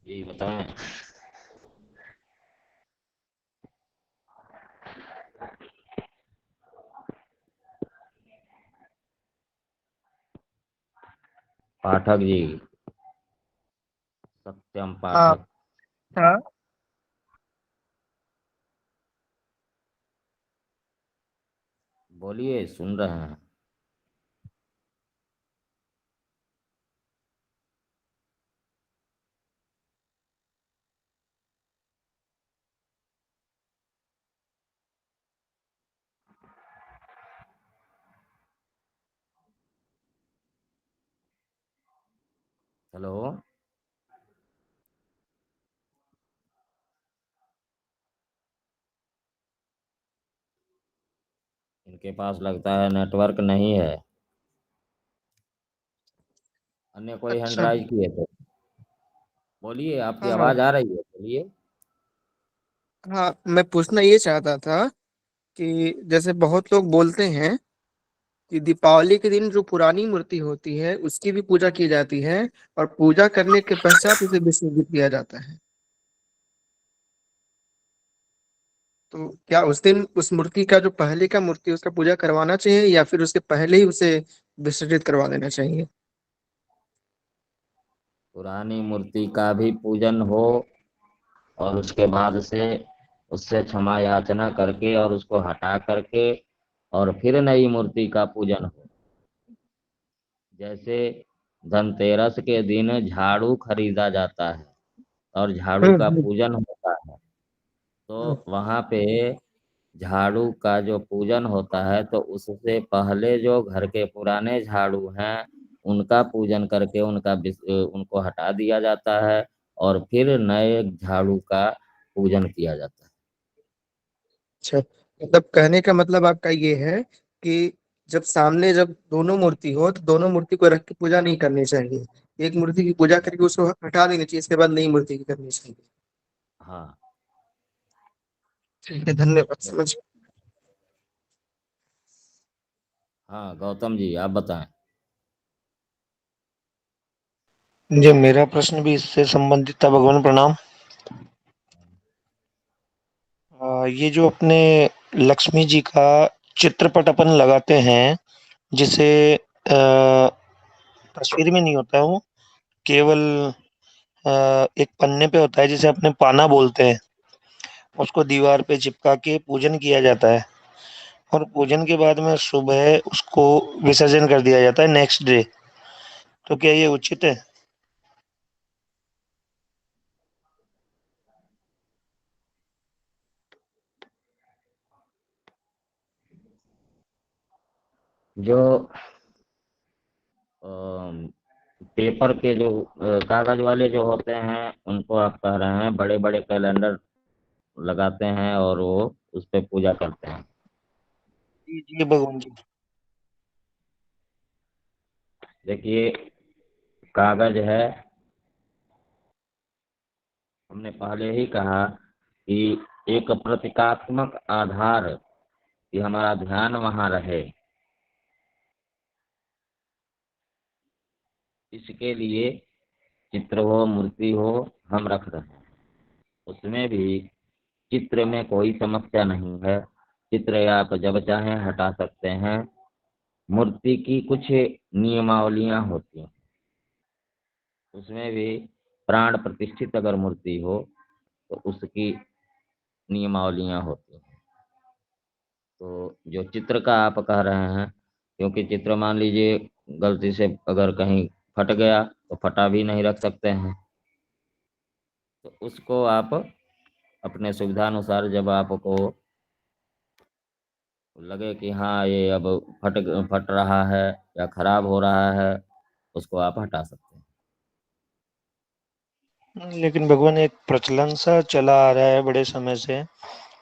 जी बताएं। पाठक जी, सत्यम हाँ पाठक, हाँ। बोलिए, सुन रहे हैं। हेलो। उनके पास लगता है नेटवर्क नहीं है। अन्य कोई हैंड अच्छा। राइज किए थे? बोलिए, आपकी हाँ आवाज आ रही है, बोलिए। हाँ, मैं पूछना ये चाहता था कि जैसे बहुत लोग बोलते हैं कि दीपावली के दिन जो पुरानी मूर्ति होती है उसकी भी पूजा की जाती है और पूजा करने के पश्चात उसे विसर्जित किया जाता है। तो क्या उस दिन उस मूर्ति का जो पहले का मूर्ति है उसका पूजा करवाना चाहिए या फिर उसके पहले ही उसे विसर्जित करवा देना चाहिए? पुरानी मूर्ति का भी पूजन हो और उसके बाद से उससे क्षमा याचना करके और उसको हटा करके और फिर नई मूर्ति का पूजन हो। जैसे धनतेरस के दिन झाड़ू खरीदा जाता है और झाड़ू का हम्म। पूजन होता है, हम्म। तो वहां पे झाड़ू का जो पूजन होता है तो उससे पहले जो घर के पुराने झाड़ू हैं उनका पूजन करके उनको हटा दिया जाता है और फिर नए झाड़ू का पूजन किया जाता है। अच्छा, मतलब कहने का मतलब आपका ये है कि जब सामने जब दोनों मूर्ति हो तो दोनों मूर्ति को रख के पूजा नहीं करनी चाहिए। एक मूर्ति की पूजा करके उसको हटा देनी चाहिए, इसके बाद नई मूर्ति की करनी चाहिए। हाँ। ठीक है, धन्यवाद, समझ। हाँ गौतम जी, आप बताएं। जी, मेरा प्रश्न भी इससे संबंधित था। भगवान प्रणाम। ये जो अपने लक्ष्मी जी का चित्रपट अपन लगाते हैं, जिसे तस्वीर में नहीं होता है वो, केवल एक पन्ने पे होता है, जिसे अपने पाना बोलते हैं। उसको दीवार पे चिपका के पूजन किया जाता है और पूजन के बाद में सुबह उसको विसर्जन कर दिया जाता है नेक्स्ट डे। तो क्या ये उचित है? जो अम, पेपर के जो कागज वाले जो होते हैं उनको आप कह रहे हैं, बड़े बड़े कैलेंडर लगाते हैं और वो उस पे पूजा करते हैं। जी जी भगवान जी। देखिए, कागज है, हमने पहले ही कहा कि एक प्रतीकात्मक आधार कि हमारा ध्यान वहां रहे, इसके लिए चित्र हो मूर्ति हो हम रख रहे हैं। उसमें भी चित्र में कोई समस्या नहीं है, चित्र आप जब चाहें हटा सकते हैं। मूर्ति की कुछ नियमावलियां होती हैं, उसमें भी प्राण प्रतिष्ठित अगर मूर्ति हो तो उसकी नियमावलियां होती हैं। तो जो चित्र का आप कह रहे हैं, क्योंकि चित्र मान लीजिए गलती से अगर कहीं फट गया तो फटा भी नहीं रख सकते हैं, तो उसको आप अपने सुविधानुसार जब आपको लगे कि हाँ ये अब फट फट रहा है या खराब हो रहा है, उसको आप हटा सकते हैं। लेकिन भगवान, एक प्रचलन सा चला आ रहा है बड़े समय से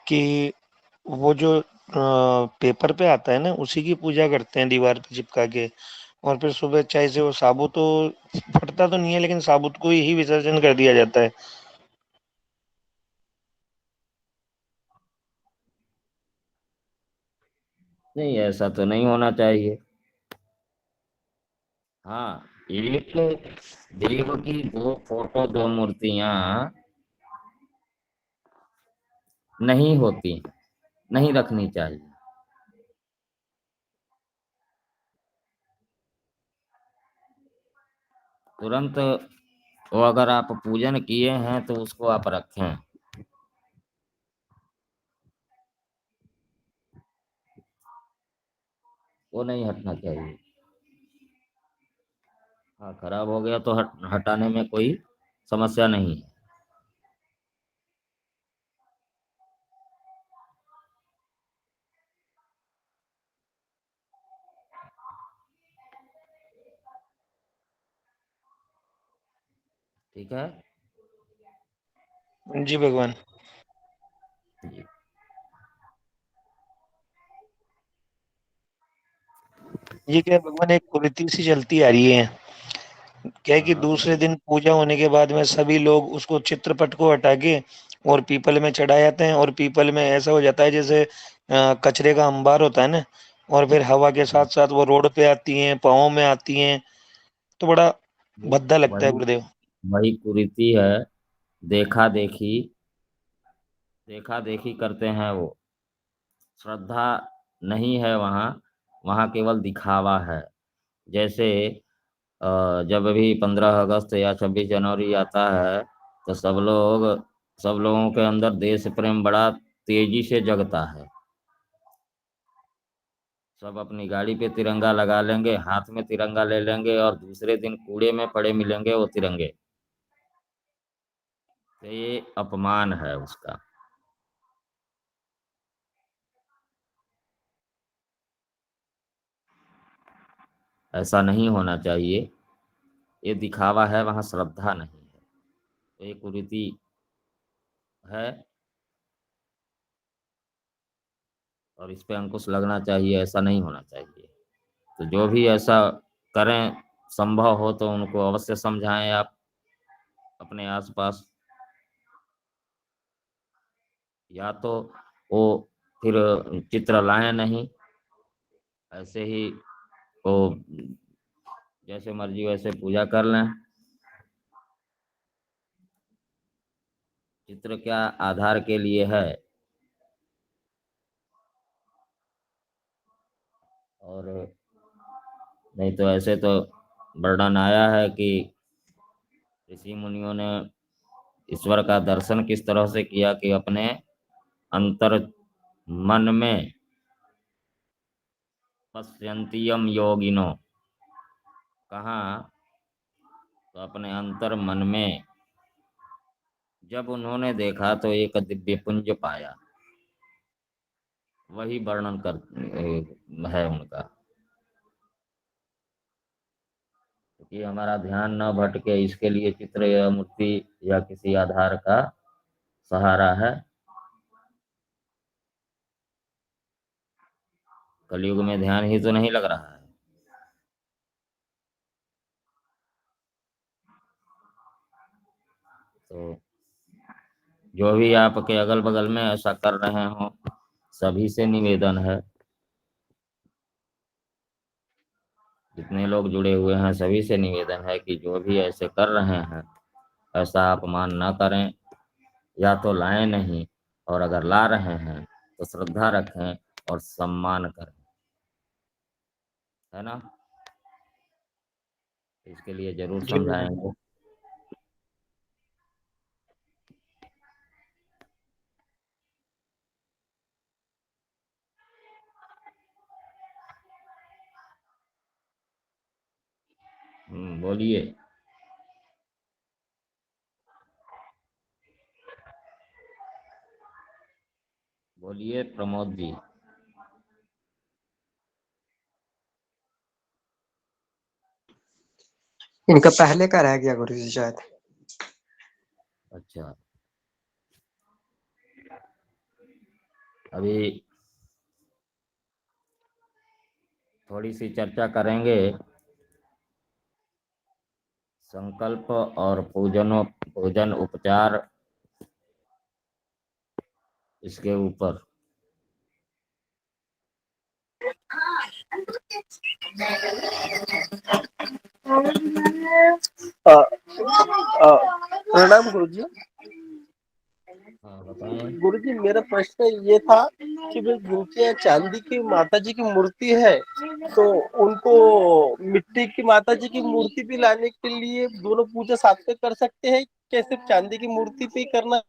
कि वो जो पेपर पे आता है ना, उसी की पूजा करते हैं दीवार पे चिपका के, और फिर सुबह चाय से वो साबुत तो फटता तो नहीं है, लेकिन साबुत को ही विसर्जन कर दिया जाता है। नहीं, ऐसा तो नहीं होना चाहिए। हाँ, एक देव की दो फोटो, दो मूर्तियां नहीं होती, नहीं रखनी चाहिए। तुरंत वो अगर आप पूजन किए हैं तो उसको आप रखें। वो नहीं हटना चाहिए। हाँ, खराब हो गया तो हटाने में कोई समस्या नहीं है। ठीक है जी भगवान। जी। ये क्या भगवान एक कुरीति सी चलती आ रही है। क्या है कि हाँ दूसरे दिन पूजा होने के बाद में सभी लोग उसको चित्रपट को हटा के और पीपल में चढ़ा जाते हैं, और पीपल में ऐसा हो जाता है जैसे कचरे का अंबार होता है ना, और फिर हवा के साथ साथ वो रोड पे आती हैं, पाँव में आती हैं, तो बड़ा भद्दा लगता है वही गुरुदेव। वही कुरीति है। देखा देखी देखा देखी करते हैं वो। श्रद्धा नहीं है वहाँ। वहाँ केवल दिखावा है। जैसे जब भी 15 अगस्त या 26 जनवरी आता है तो सब लोगों के अंदर देश प्रेम बड़ा तेजी से जगता है। सब अपनी गाड़ी पे तिरंगा लगा लेंगे, हाथ में तिरंगा ले लेंगे और दूसरे दिन कूड़े में पड़े मिलेंगे वो तिरंगे। तो ये अपमान है उसका। ऐसा नहीं होना चाहिए। ये दिखावा है, वहाँ श्रद्धा नहीं है। तो ये कुरीति है और इस पे अंकुश लगना चाहिए। ऐसा नहीं होना चाहिए। तो जो भी ऐसा करें, संभव हो तो उनको अवश्य समझाएं आप अपने आसपास। या तो वो फिर चित्र लाएं नहीं, ऐसे ही वो जैसे मर्जी वैसे पूजा कर लें। चित्र क्या आधार के लिए है। और नहीं तो ऐसे तो वर्णन आया है कि ऋषि मुनियों ने ईश्वर का दर्शन किस तरह से किया कि अपने अंतर मन में पश्यन्तियम योगिनो। कहाँ? तो अपने अंतर मन में जब उन्होंने देखा तो एक दिव्य पुंज पाया। वही वर्णन कर है उनका, क्योंकि हमारा ध्यान न भटके इसके लिए चित्र या मूर्ति या किसी आधार का सहारा है। कलयुग में ध्यान ही तो नहीं लग रहा है। तो जो भी आपके अगल बगल में ऐसा कर रहे हो, सभी से निवेदन है, जितने लोग जुड़े हुए हैं सभी से निवेदन है कि जो भी ऐसे कर रहे हैं ऐसा अपमान न करें। या तो लाएं नहीं, और अगर ला रहे हैं तो श्रद्धा रखें और सम्मान करें, है ना। इसके लिए जरूर जी गुरुदेव। समझाएंगे। बोलिए। बोलिए प्रमोद जी। इनका पहले का रह गया गुरु जी शायद। अच्छा, अभी थोड़ी सी चर्चा करेंगे संकल्प और पूजन उपचार इसके ऊपर। प्रणाम गुरु जी। हाँ बताएं। गुरु जी मेरा प्रश्न ये था कि भाई जिनके यहाँ चांदी की माता जी की मूर्ति है तो उनको मिट्टी की माता जी की मूर्ति भी लाने के लिए दोनों पूजा साथ में कर सकते हैं, क्या सिर्फ चांदी की मूर्ति पे ही करना?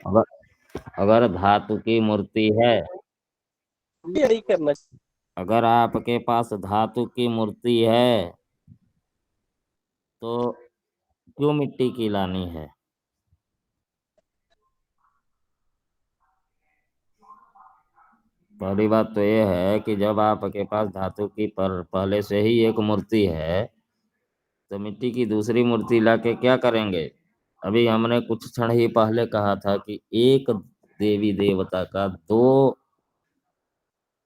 अगर अगर धातु की मूर्ति है, नहीं करना? अगर आपके पास धातु की मूर्ति है तो क्यों मिट्टी की लानी है। पहली बात तो ये है कि जब आपके पास धातु की पर पहले से ही एक मूर्ति है तो मिट्टी की दूसरी मूर्ति लाके क्या करेंगे। अभी हमने कुछ क्षण ही पहले कहा था कि एक देवी देवता का दो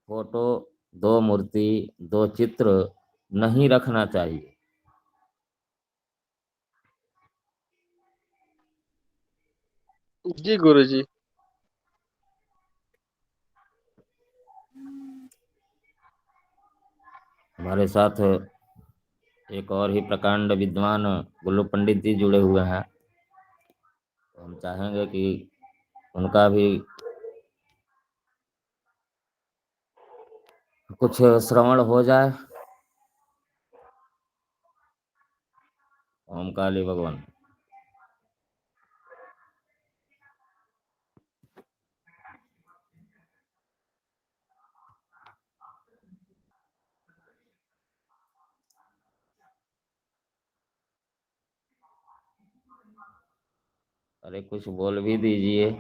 फोटो, दो मूर्ति, दो चित्र नहीं रखना चाहिए। जी गुरुजी। हमारे साथ एक और ही प्रकांड विद्वान गुल्लू पंडित जी जुड़े हुए हैं, तो हम चाहेंगे कि उनका भी कुछ श्रवण हो जाए। ओम काली भगवान। अरे कुछ बोल भी दीजिए।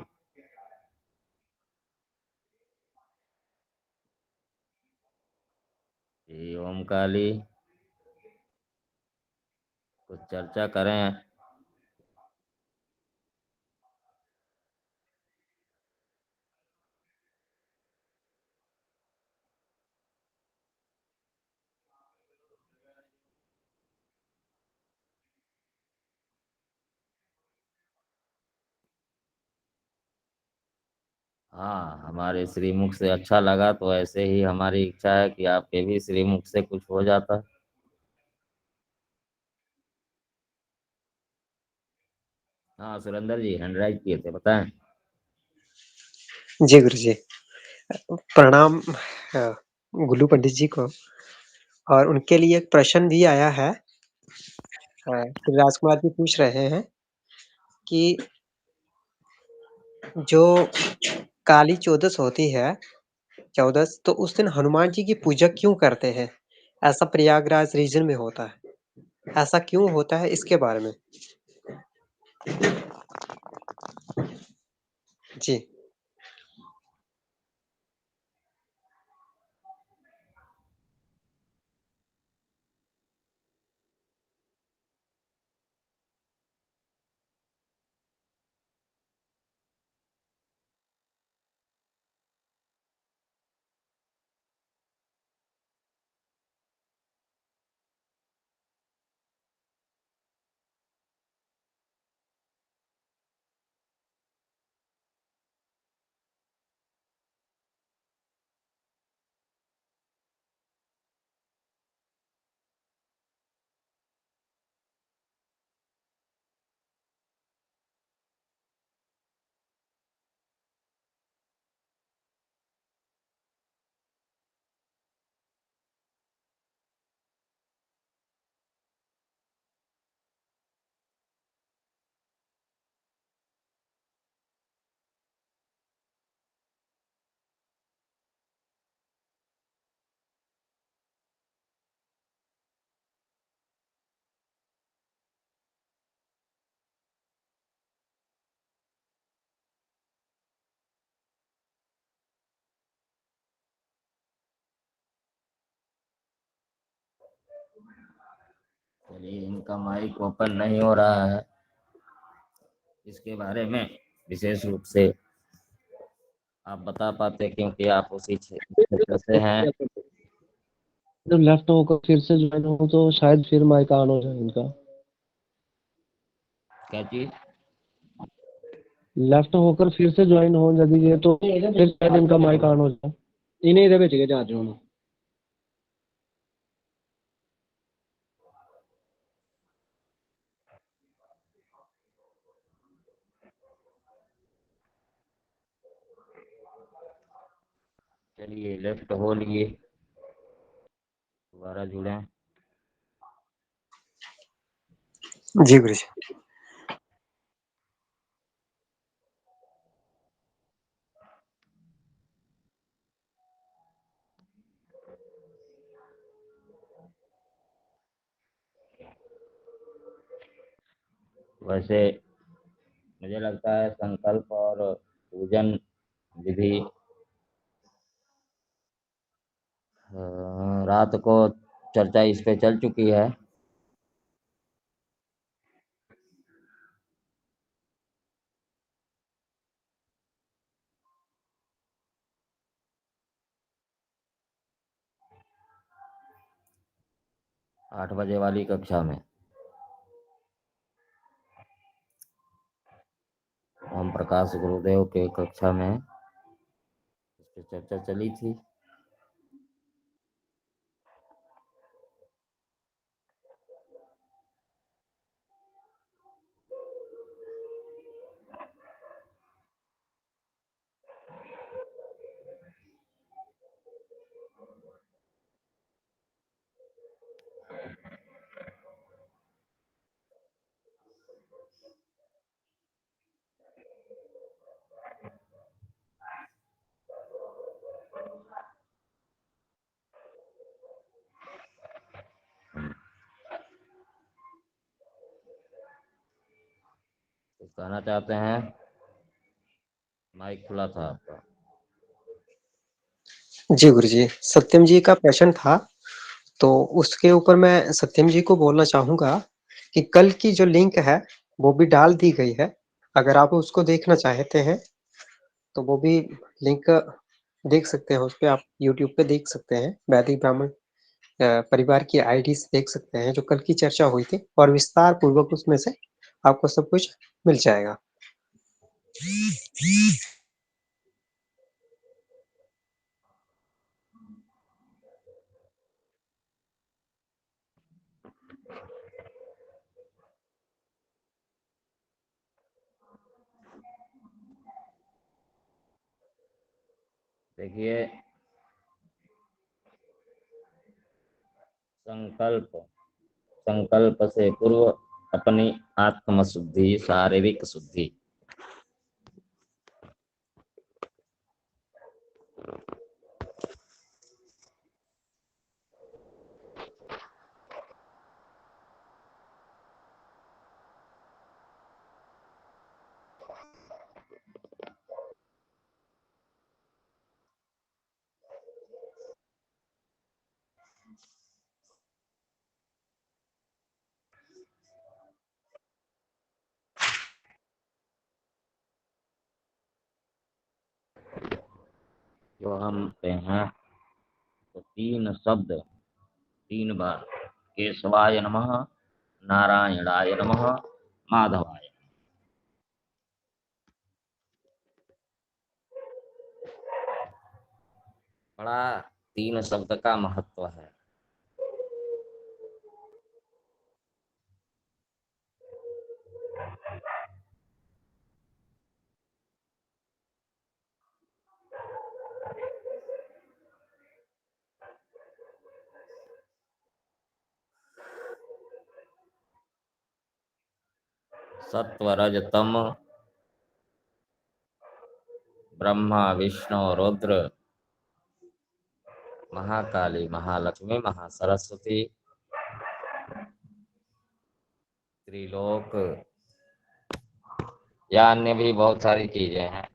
ओम काली, कुछ चर्चा करें। हाँ, हमारे श्रीमुख से अच्छा लगा, तो ऐसे ही हमारी इच्छा है कि आपके भी श्रीमुख से कुछ हो जाता। हाँ सुरेंद्र जी हैंड राइज किए थे, बताएं। जी गुरुजी, प्रणाम गुल्लू पंडित जी को। और उनके लिए एक प्रश्न भी आया है। श्री राजकुमार जी पूछ रहे हैं कि जो काली चौदस होती है, चौदस, तो उस दिन हनुमान जी की पूजा क्यों करते हैं? ऐसा प्रयागराज रीजन में होता है, ऐसा क्यों होता है, इसके बारे में। जी। चलिए, इनका माइक ओपन नहीं हो रहा है, इसके बारे में विशेष रूप से आप बता पाते, क्योंकि आप उसी क्षेत्र से हैं। जब लेफ्ट होकर फिर से ज्वाइन हो तो शायद फिर माइक ऑन हो जाए इनका। क्या चीज? लेफ्ट होकर फिर से ज्वाइन हो यदि ये तो फिर शायद इनका माइक ऑन हो जाए। इन्हें इधर भेजेंगे जहाँ जो चलिए, लेफ्ट हो लिए, दोबारा जुड़े। जी गुरुजी। वैसे मुझे लगता है संकल्प और पूजन विधि रात को चर्चा इस पे चल चुकी है। 8 बजे वाली कक्षा में ओम प्रकाश गुरुदेव के कक्षा में इस पे चर्चा चली थी। कुछ कहना चाहते हैं? माइक खुला था आपका। जी गुरुजी, सत्यम जी का प्रश्न था, तो उसके ऊपर मैं सत्यम जी को बोलना चाहूँगा कि कल की जो लिंक है, वो भी डाल दी गई है। अगर आप उसको देखना चाहते हैं, तो वो भी लिंक देख सकते हैं, उसपे आप यूट्यूब पे देख सकते हैं। वैदिक ब्राह्मण परिवार की आईडी से देख सकते हैं, जो कल की चर्चा हुई थी और विस्तार पूर्वक उसमें से आपको सब कुछ मिल जाएगा। देखिए, संकल्प से पूर्व अपनी आत्म शुद्धि, शारीरिक शुद्धि। जो हम कहते हैं तो 3 शब्द 3 बार, केशवाय नमः, नारायणाय नमः, माधवाय। बड़ा 3 शब्द का महत्व है। सत्व रज तम, ब्रह्मा विष्णु रुद्र, महाकाली महालक्ष्मी महासरस्वती, त्रिलोक, या अन्य भी बहुत सारी चीजें हैं।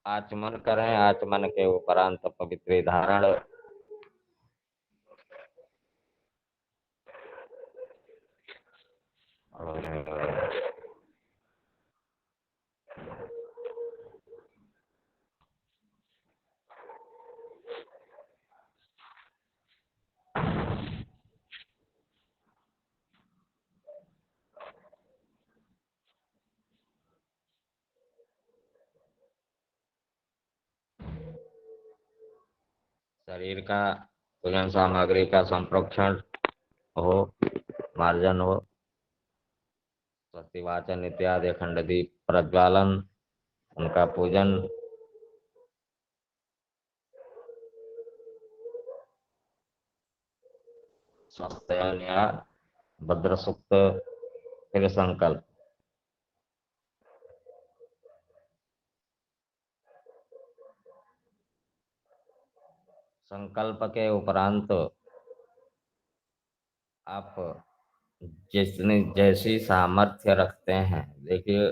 आचमन करें, आचमन के उपरांत पवित्र धारण, और शरीर का पूजन सामग्री का संप्रोक्षण हो, मार्जन हो, स्वस्तिवाचन इत्यादि अखंड दीप प्रज्वालन, उनका पूजन, स्वस्त्ययन या भद्र सुक्त, फिर संकल्प। संकल्प के उपरांत आप जितनी जैसी सामर्थ्य रखते हैं, देखिए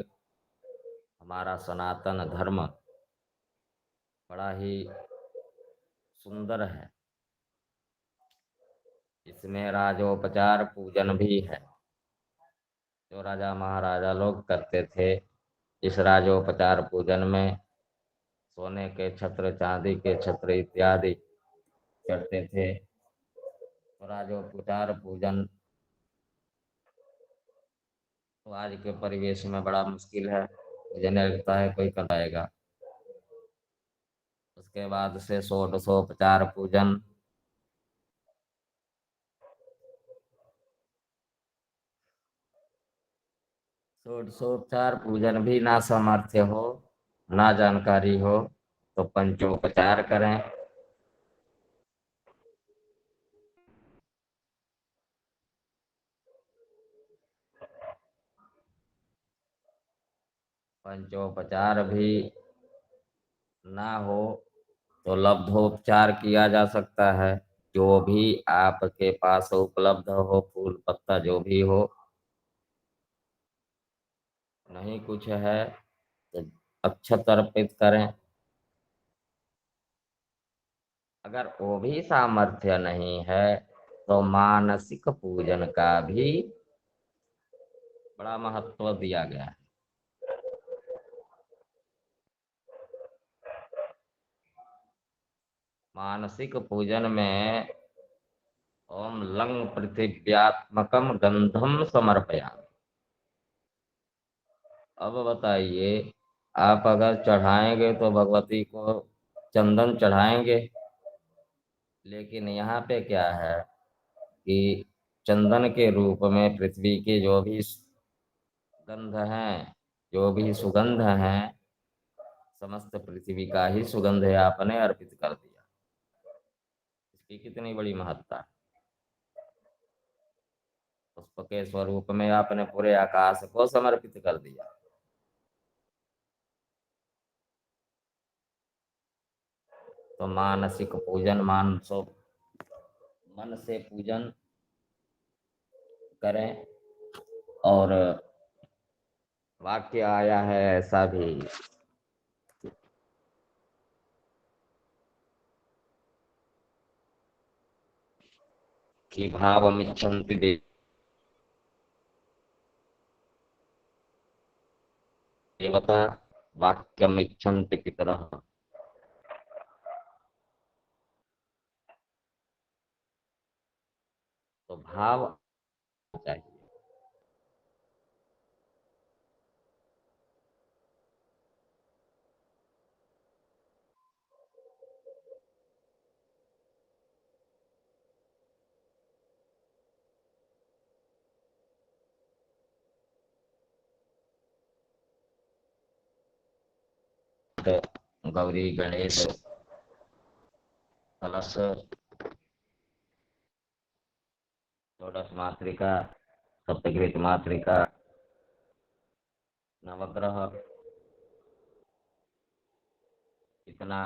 हमारा सनातन धर्म बड़ा ही सुंदर है। इसमें राजोपचार पूजन भी है, जो राजा महाराजा लोग करते थे। इस राजोपचार पूजन में सोने के छत्र, चांदी के छत्र इत्यादि चढ़ते थे। और आज वो पुचार पूजन तो आज के परिवेश में बड़ा मुश्किल है, मुझे नहीं लगता है कोई कर पाएगा। उसके बाद से षोडशोपचार पूजन, षोडशोपचार पूजन भी ना सामर्थ्य हो, ना जानकारी हो तो पंचोपचार करें। पंचोपचार भी ना हो तो लब्धोपचार किया जा सकता है। जो भी आपके पास उपलब्ध हो, फूल पत्ता जो भी हो। नहीं कुछ है तो अक्षत अर्पित करें। अगर वो भी सामर्थ्य नहीं है तो मानसिक पूजन का भी बड़ा महत्व दिया गया है। मानसिक पूजन में ओम लंग पृथिव्यात्मकम गंधम समर्पयामि। अब बताइए, आप अगर चढ़ाएंगे तो भगवती को चंदन चढ़ाएंगे, लेकिन यहाँ पे क्या है कि चंदन के रूप में पृथ्वी के जो भी गंध हैं, जो भी सुगंध हैं, समस्त पृथ्वी का ही सुगंध है आपने अर्पित कर दिया। इसकी कितनी बड़ी महत्ता है। पुष्प के स्वरूप में आपने पूरे आकाश को समर्पित कर दिया। तो मानसिक पूजन, मन से पूजन करें। और वाक्य आया है ऐसा भी कि भावमिच्छन्ति देवता वाक्यमिच्छन्ति पितरः। तो भाव चाहिए। गौरी गणेश कलश, षोडश मातृका, सप्तकृत मातृका, नवग्रह, इतना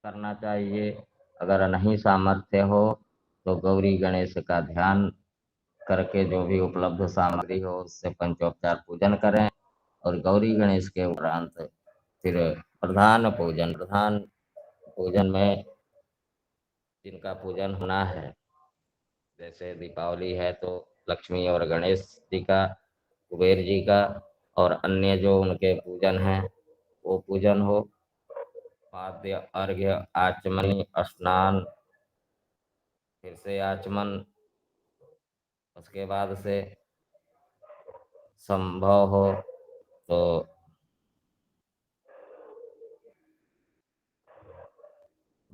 करना चाहिए। अगर नहीं सामर्थ्य हो तो गौरी गणेश का ध्यान करके जो भी उपलब्ध सामग्री हो उससे पंचोपचार पूजन करें। और गौरी गणेश के उपरांत फिर प्रधान पूजन में जिनका पूजन होना है, जैसे दीपावली है तो लक्ष्मी और गणेश जी का, कुबेर जी का, और अन्य जो उनके पूजन हैं वो पूजन हो। पाद्य, अर्घ्य, आचमनी, स्नान, फिर से आचमन, उसके बाद से संभव हो तो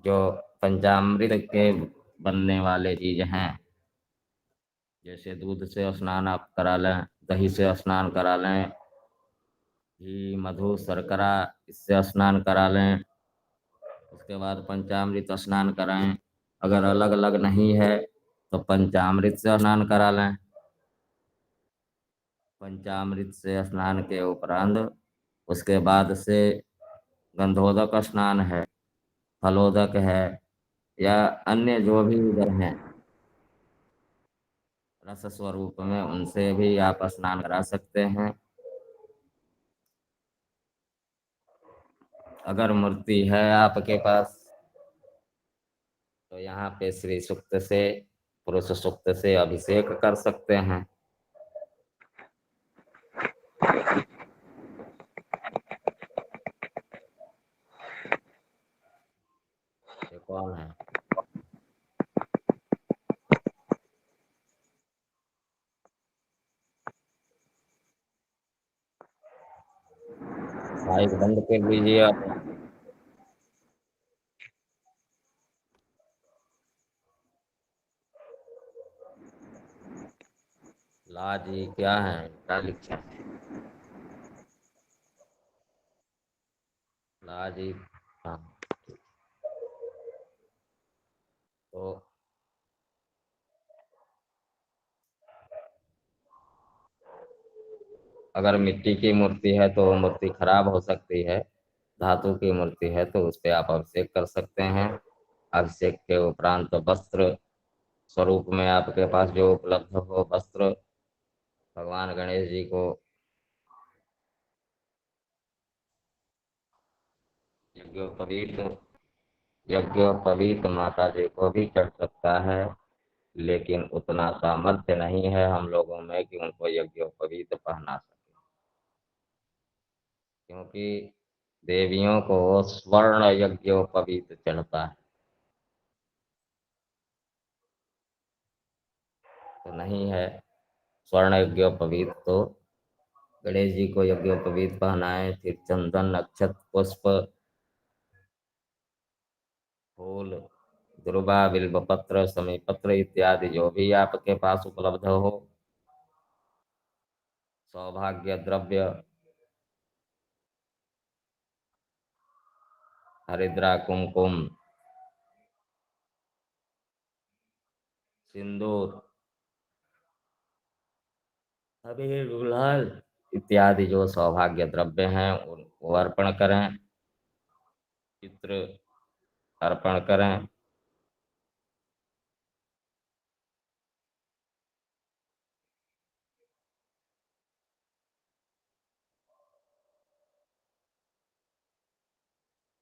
जो पंचामृत के बनने वाले चीज हैं, जैसे दूध से स्नान आप करा लें, दही से स्नान करा लें, घी, मधु, शर्करा, इससे स्नान करा लें। उसके बाद पंचामृत स्नान कराएं। अगर अलग अलग नहीं है तो पंचामृत से स्नान करा लें। पंचामृत से स्नान के उपरांत उसके बाद से गंधोदक स्नान है, फलोदक है, या अन्य जो भी उधर हैं रस स्वरूप में, उनसे भी आप स्नान करा सकते हैं। अगर मूर्ति है आपके पास तो यहाँ पे श्री सूक्त से, पुरुष सूक्त से अभिषेक कर सकते हैं। कौन है? माइक बंद कर लीजिए आप। ला जी क्या है, क्या लिखा है? ला जी, हाँ। तो अगर मिट्टी की मूर्ति है तो वो मूर्ति खराब हो सकती है। धातु की मूर्ति है तो उस पे आप अभिषेक कर सकते हैं। अभिषेक के उपरांत वस्त्र स्वरूप में आपके पास जो उपलब्ध हो वस्त्र भगवान गणेश जी को यज्ञोपवीत यज्ञोपवीत माता जी को भी चढ़ सकता है, लेकिन उतना सामर्थ्य नहीं है हम लोगों में कि उनको यज्ञोपवीत पहना सके, क्योंकि देवियों को स्वर्ण यज्ञोपवीत चढ़ता है, तो नहीं है स्वर्ण यज्ञोपवीत। तो गणेश जी को यज्ञोपवीत पहनाएं, फिर चंदन अक्षत पुष्प फूल दुर्वा बिल्व पत्र समी पत्र इत्यादि जो भी आपके पास उपलब्ध हो, सौभाग्य द्रव्य हरिद्रा कुमकुम सिंदूर अबीर गुलाल इत्यादि जो सौभाग्य द्रव्य हैं उनको अर्पण करें, चित्र अर्पण करें।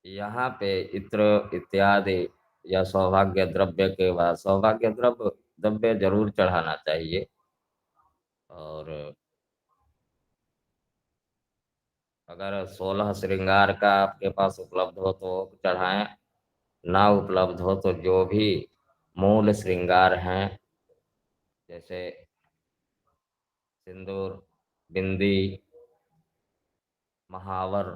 यहाँ पे इत्र इत्यादि या सौभाग्य द्रव्य के बाद सौभाग्य द्रव्य द्रव्य जरूर चढ़ाना चाहिए। और अगर 16 श्रृंगार का आपके पास उपलब्ध हो तो चढ़ाएं, ना उपलब्ध हो तो जो भी मूल श्रृंगार हैं जैसे सिंदूर बिंदी महावर,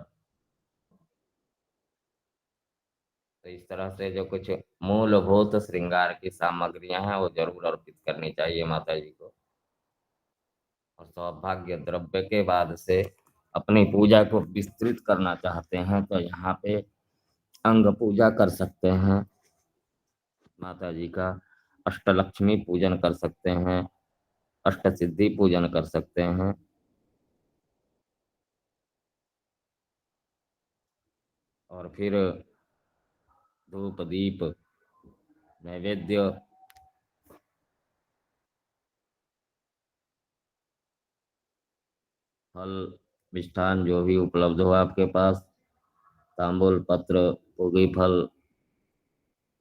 तो इस तरह से जो कुछ मूलभूत श्रृंगार की सामग्रियां हैं वो जरूर अर्पित करनी चाहिए माता जी को। और सौभाग्य द्रव्य के बाद से अपनी पूजा को विस्तृत करना चाहते हैं तो यहाँ पे अंग पूजा कर सकते हैं माता जी का, अष्टलक्ष्मी पूजन कर सकते हैं, अष्ट सिद्धि पूजन कर सकते हैं। और फिर धूप दीप नैवेद्य फल मिष्ठान जो भी उपलब्ध हो आपके पास, तांबूल पत्र पूगी फल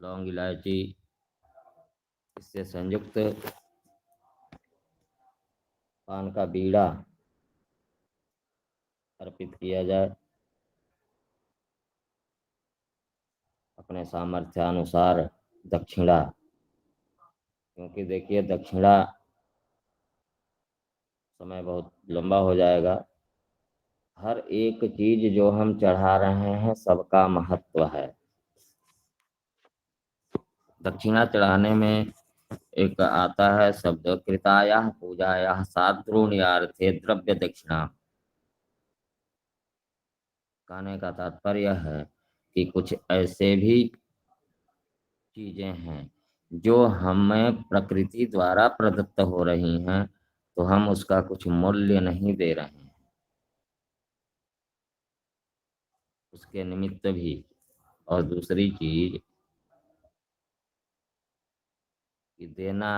लौंग इलायची, इससे संयुक्त पान का बीड़ा अर्पित किया जाए। अपने सामर्थ्यानुसार दक्षिणा, क्योंकि देखिए दक्षिणा समय बहुत लंबा हो जाएगा। हर एक चीज जो हम चढ़ा रहे हैं सबका महत्व है। दक्षिणा चढ़ाने में एक आता है शब्द कृताया पूजाया साद्रोण्यार्थे द्रव्य दक्षिणा। कहने का तात्पर्य है कि कुछ ऐसे भी चीजें हैं जो हमें प्रकृति द्वारा प्रदत्त हो रही हैं, तो हम उसका कुछ मूल्य नहीं दे रहे हैं, उसके निमित्त भी। और दूसरी चीज कि देना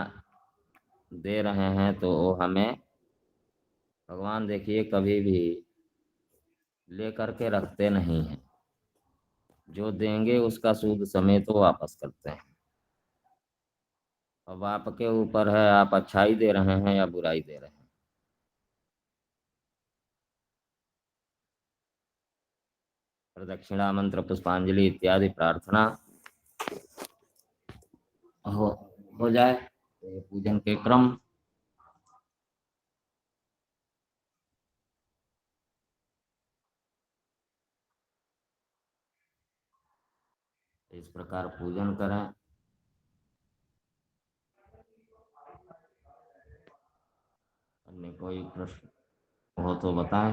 दे रहे हैं तो वो हमें भगवान देखिए कभी भी लेकर के रखते नहीं हैं, जो देंगे उसका सूद समेत वो वापस करते हैं। अब आपके ऊपर है आप अच्छाई दे रहे हैं या बुराई दे रहे हैं। प्रदक्षिणा मंत्र पुष्पांजलि इत्यादि प्रार्थना हो हो जाए तो ये पूजन के क्रम इस प्रकार पूजन करें। अन्य कोई प्रश्न हो तो बताएं।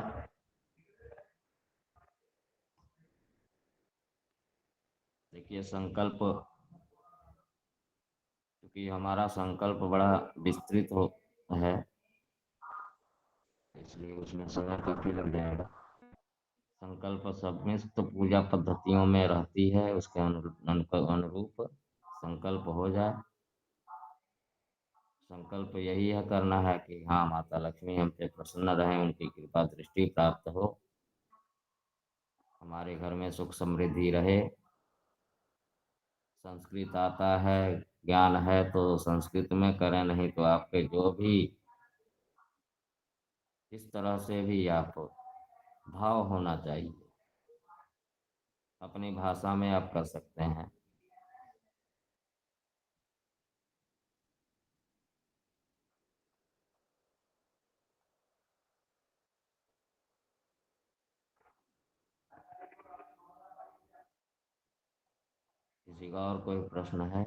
देखिए संकल्प, क्योंकि हमारा संकल्प बड़ा विस्तृत है, इसलिए उसमें समय काफी लग जाएगा। संकल्प समस्त पूजा पद्धतियों में रहती है, उसके अनुरूप संकल्प हो जाए। संकल्प यही है करना है कि हाँ माता लक्ष्मी हमसे प्रसन्न रहें, उनकी कृपा दृष्टि प्राप्त हो, हमारे घर में सुख समृद्धि रहे। संस्कृत आता है, ज्ञान है तो संस्कृत में करें, नहीं तो आपके जो भी इस तरह से भी आप भाव होना चाहिए, अपनी भाषा में आप कर सकते हैं। किसी का और कोई प्रश्न है?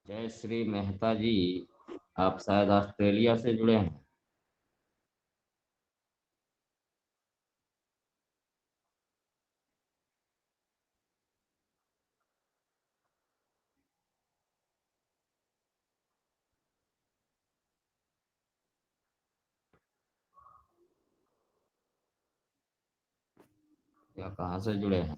जय श्री मेहता जी, आप शायद ऑस्ट्रेलिया से जुड़े हैं। या कहाँ से जुड़े हैं?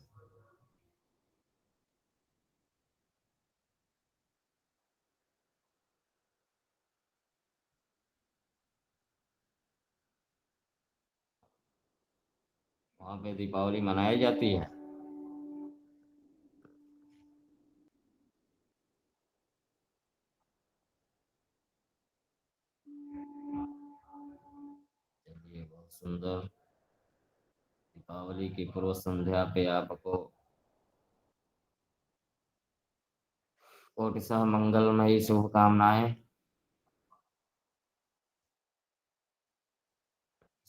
वहाँ पे दीपावली मनाई जाती है? चलिए बहुत सुंदर। दीपावली की पूर्व संध्या पे आपको कोटिशः मंगलमयी शुभकामनाएं।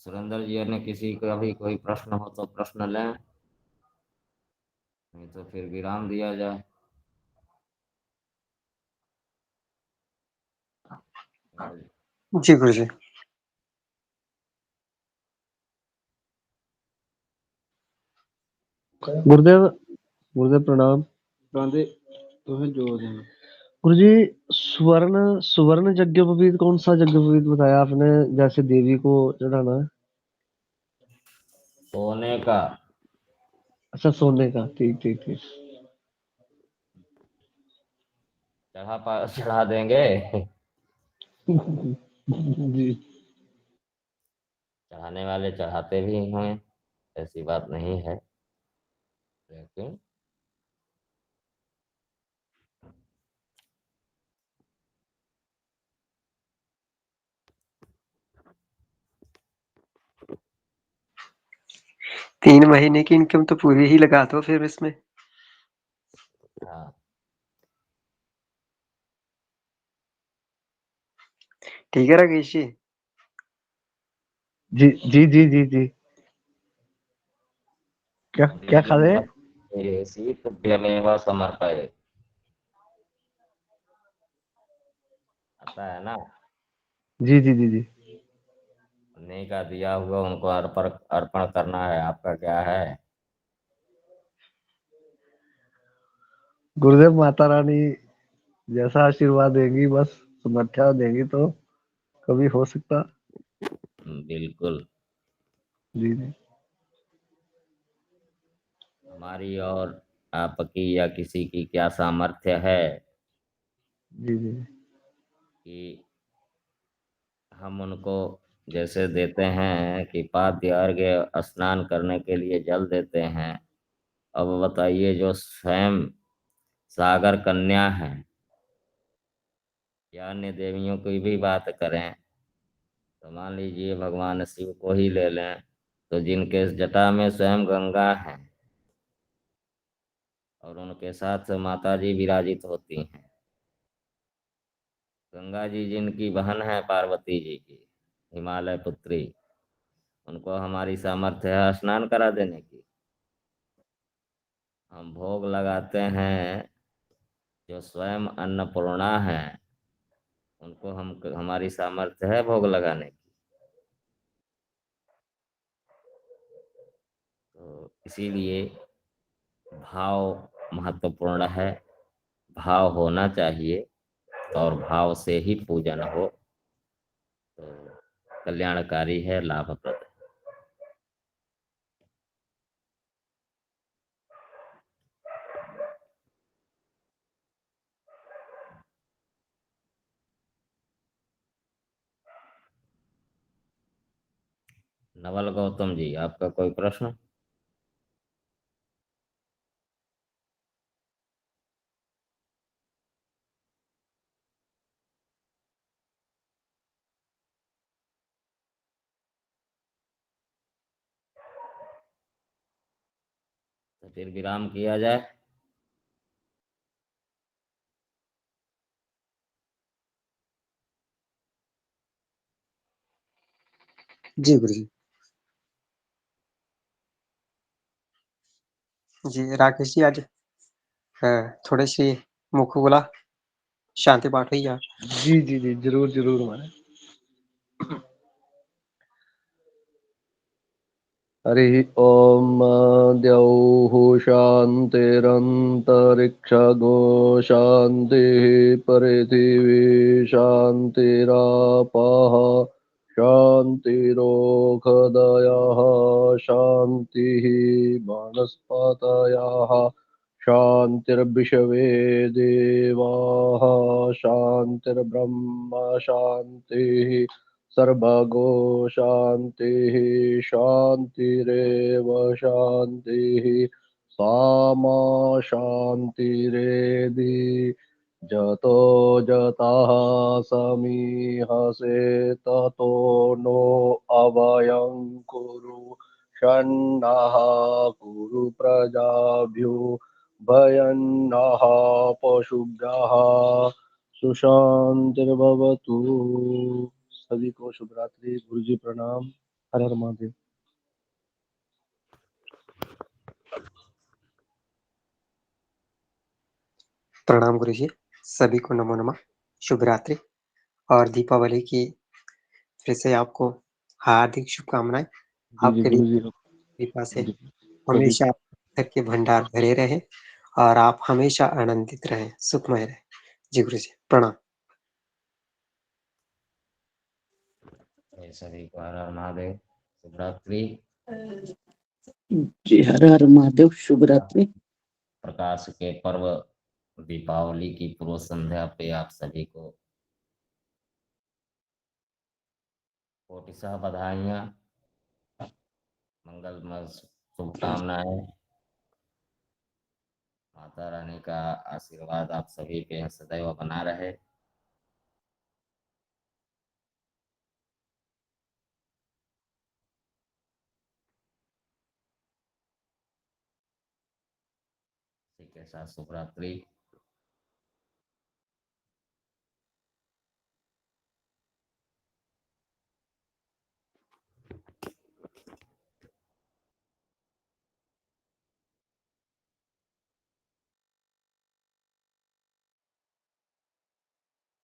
सुरेंद्र जी ने किसी का भी कोई प्रश्न हो तो प्रश्न लें, नहीं तो फिर विराम दिया जाए। जी गुरु जी। गुरुदेव गुरुदेव प्रणाम। गुरु जी, स्वर्ण सुवर्ण यज्ञोपवीत कौन सा यज्ञोपवीत बताया आपने, जैसे देवी को चढ़ाना है? सोने का। अच्छा, सोने का। ठीक ठीक ठीक। चढ़ा देंगे। जी। चढ़ाने वाले चढ़ाते भी हैं, ऐसी बात नहीं है, लेकिन तीन महीने की इनकम तो पूरी ही लगा दो फिर इसमें। हाँ ठीक है राकेश जी। जी जी जी जी जी। क्या क्या खा रहे हैं? शीतभ्यमेव समर्पये, आता है ना? जी जी जी जी। उन्हीं का दिया हुआ उनको अर्पण अर्पण करना है, आपका क्या है? गुरुदेव, माता रानी जैसा आशीर्वाद देंगी, बस समर्थ्या देंगी तो कभी हो सकता। बिल्कुल। जी जी हमारी और आपकी या किसी की क्या सामर्थ्य है जी जी कि हम उनको जैसे देते हैं कि पाद्य अर्घ्य स्नान करने के लिए जल देते हैं। अब बताइए जो स्वयं सागर कन्या है या अन्य देवियों की भी बात करें, तो मान लीजिए भगवान शिव को ही ले लें, तो जिनके जटा में स्वयं गंगा है और उनके साथ माता जी विराजित होती हैं। गंगा जी जिनकी बहन है पार्वती जी की, हिमालय पुत्री, उनको हमारी सामर्थ्य है स्नान करा देने की। हम भोग लगाते हैं, जो स्वयं अन्नपूर्णा है, उनको हमारी सामर्थ्य है भोग लगाने की। तो इसीलिए भाव महत्वपूर्ण है, भाव होना चाहिए और भाव से ही पूजन हो तो कल्याणकारी है, लाभप्रद है। नवल गौतम जी, आपका कोई प्रश्न? तो फिर विराम किया जाए। जी गुरु जी। जी राकेश जी, आज थोड़ी सी मुख बोला शांति पाठ हुई आज। जी जी जी, जरूर जरूर महाराज। हरि ओम। द्यौः शान्तिरन्तरिक्षगो शान्तिः पृथिवी शान्तिरापः शान्तिरोषधयः शान्तिः वनस्पतयः शान्तिर्विश्वे देवाः शान्तिर्ब्रह्म शान्तिः सर्वगो शान्तिः शान्तिरेव शान्तिः सामा शान्तिरेधि जतो जतः समीहसे ततो नो अभयं कुरु षण्णः कुरु प्रजाभ्यो भयन्नः पशुभ्यः सुशान्तिर्भवतु। सभी को शुभ रात्रि। गुरु जी प्रणाम। हर हर महादेव। प्रणाम गुरु जी, सभी को नमो नमः, शुभ रात्रि और दीपावली की फिर से आपको हार्दिक शुभकामनाएं। जी आपके गुरु जी। कृपा से जी, सभी हमेशा घर के भंडार भरे रहे और आप हमेशा आनंदित रहे, सुखमय रहे। जी गुरु जी प्रणाम। सभी को हर हर महादेव, शुभ रात्रि। जी हर हर महादेव, शुभ रात्रि। प्रकाश के पर्व दीपावली की पूर्व संध्या पे आप सभी को कोटिशः बधाइयाँ, मंगलमय शुभकामनाएं। माता रानी का आशीर्वाद आप सभी पे सदैव बना रहे। इसी के साथ शुभ रात्रि।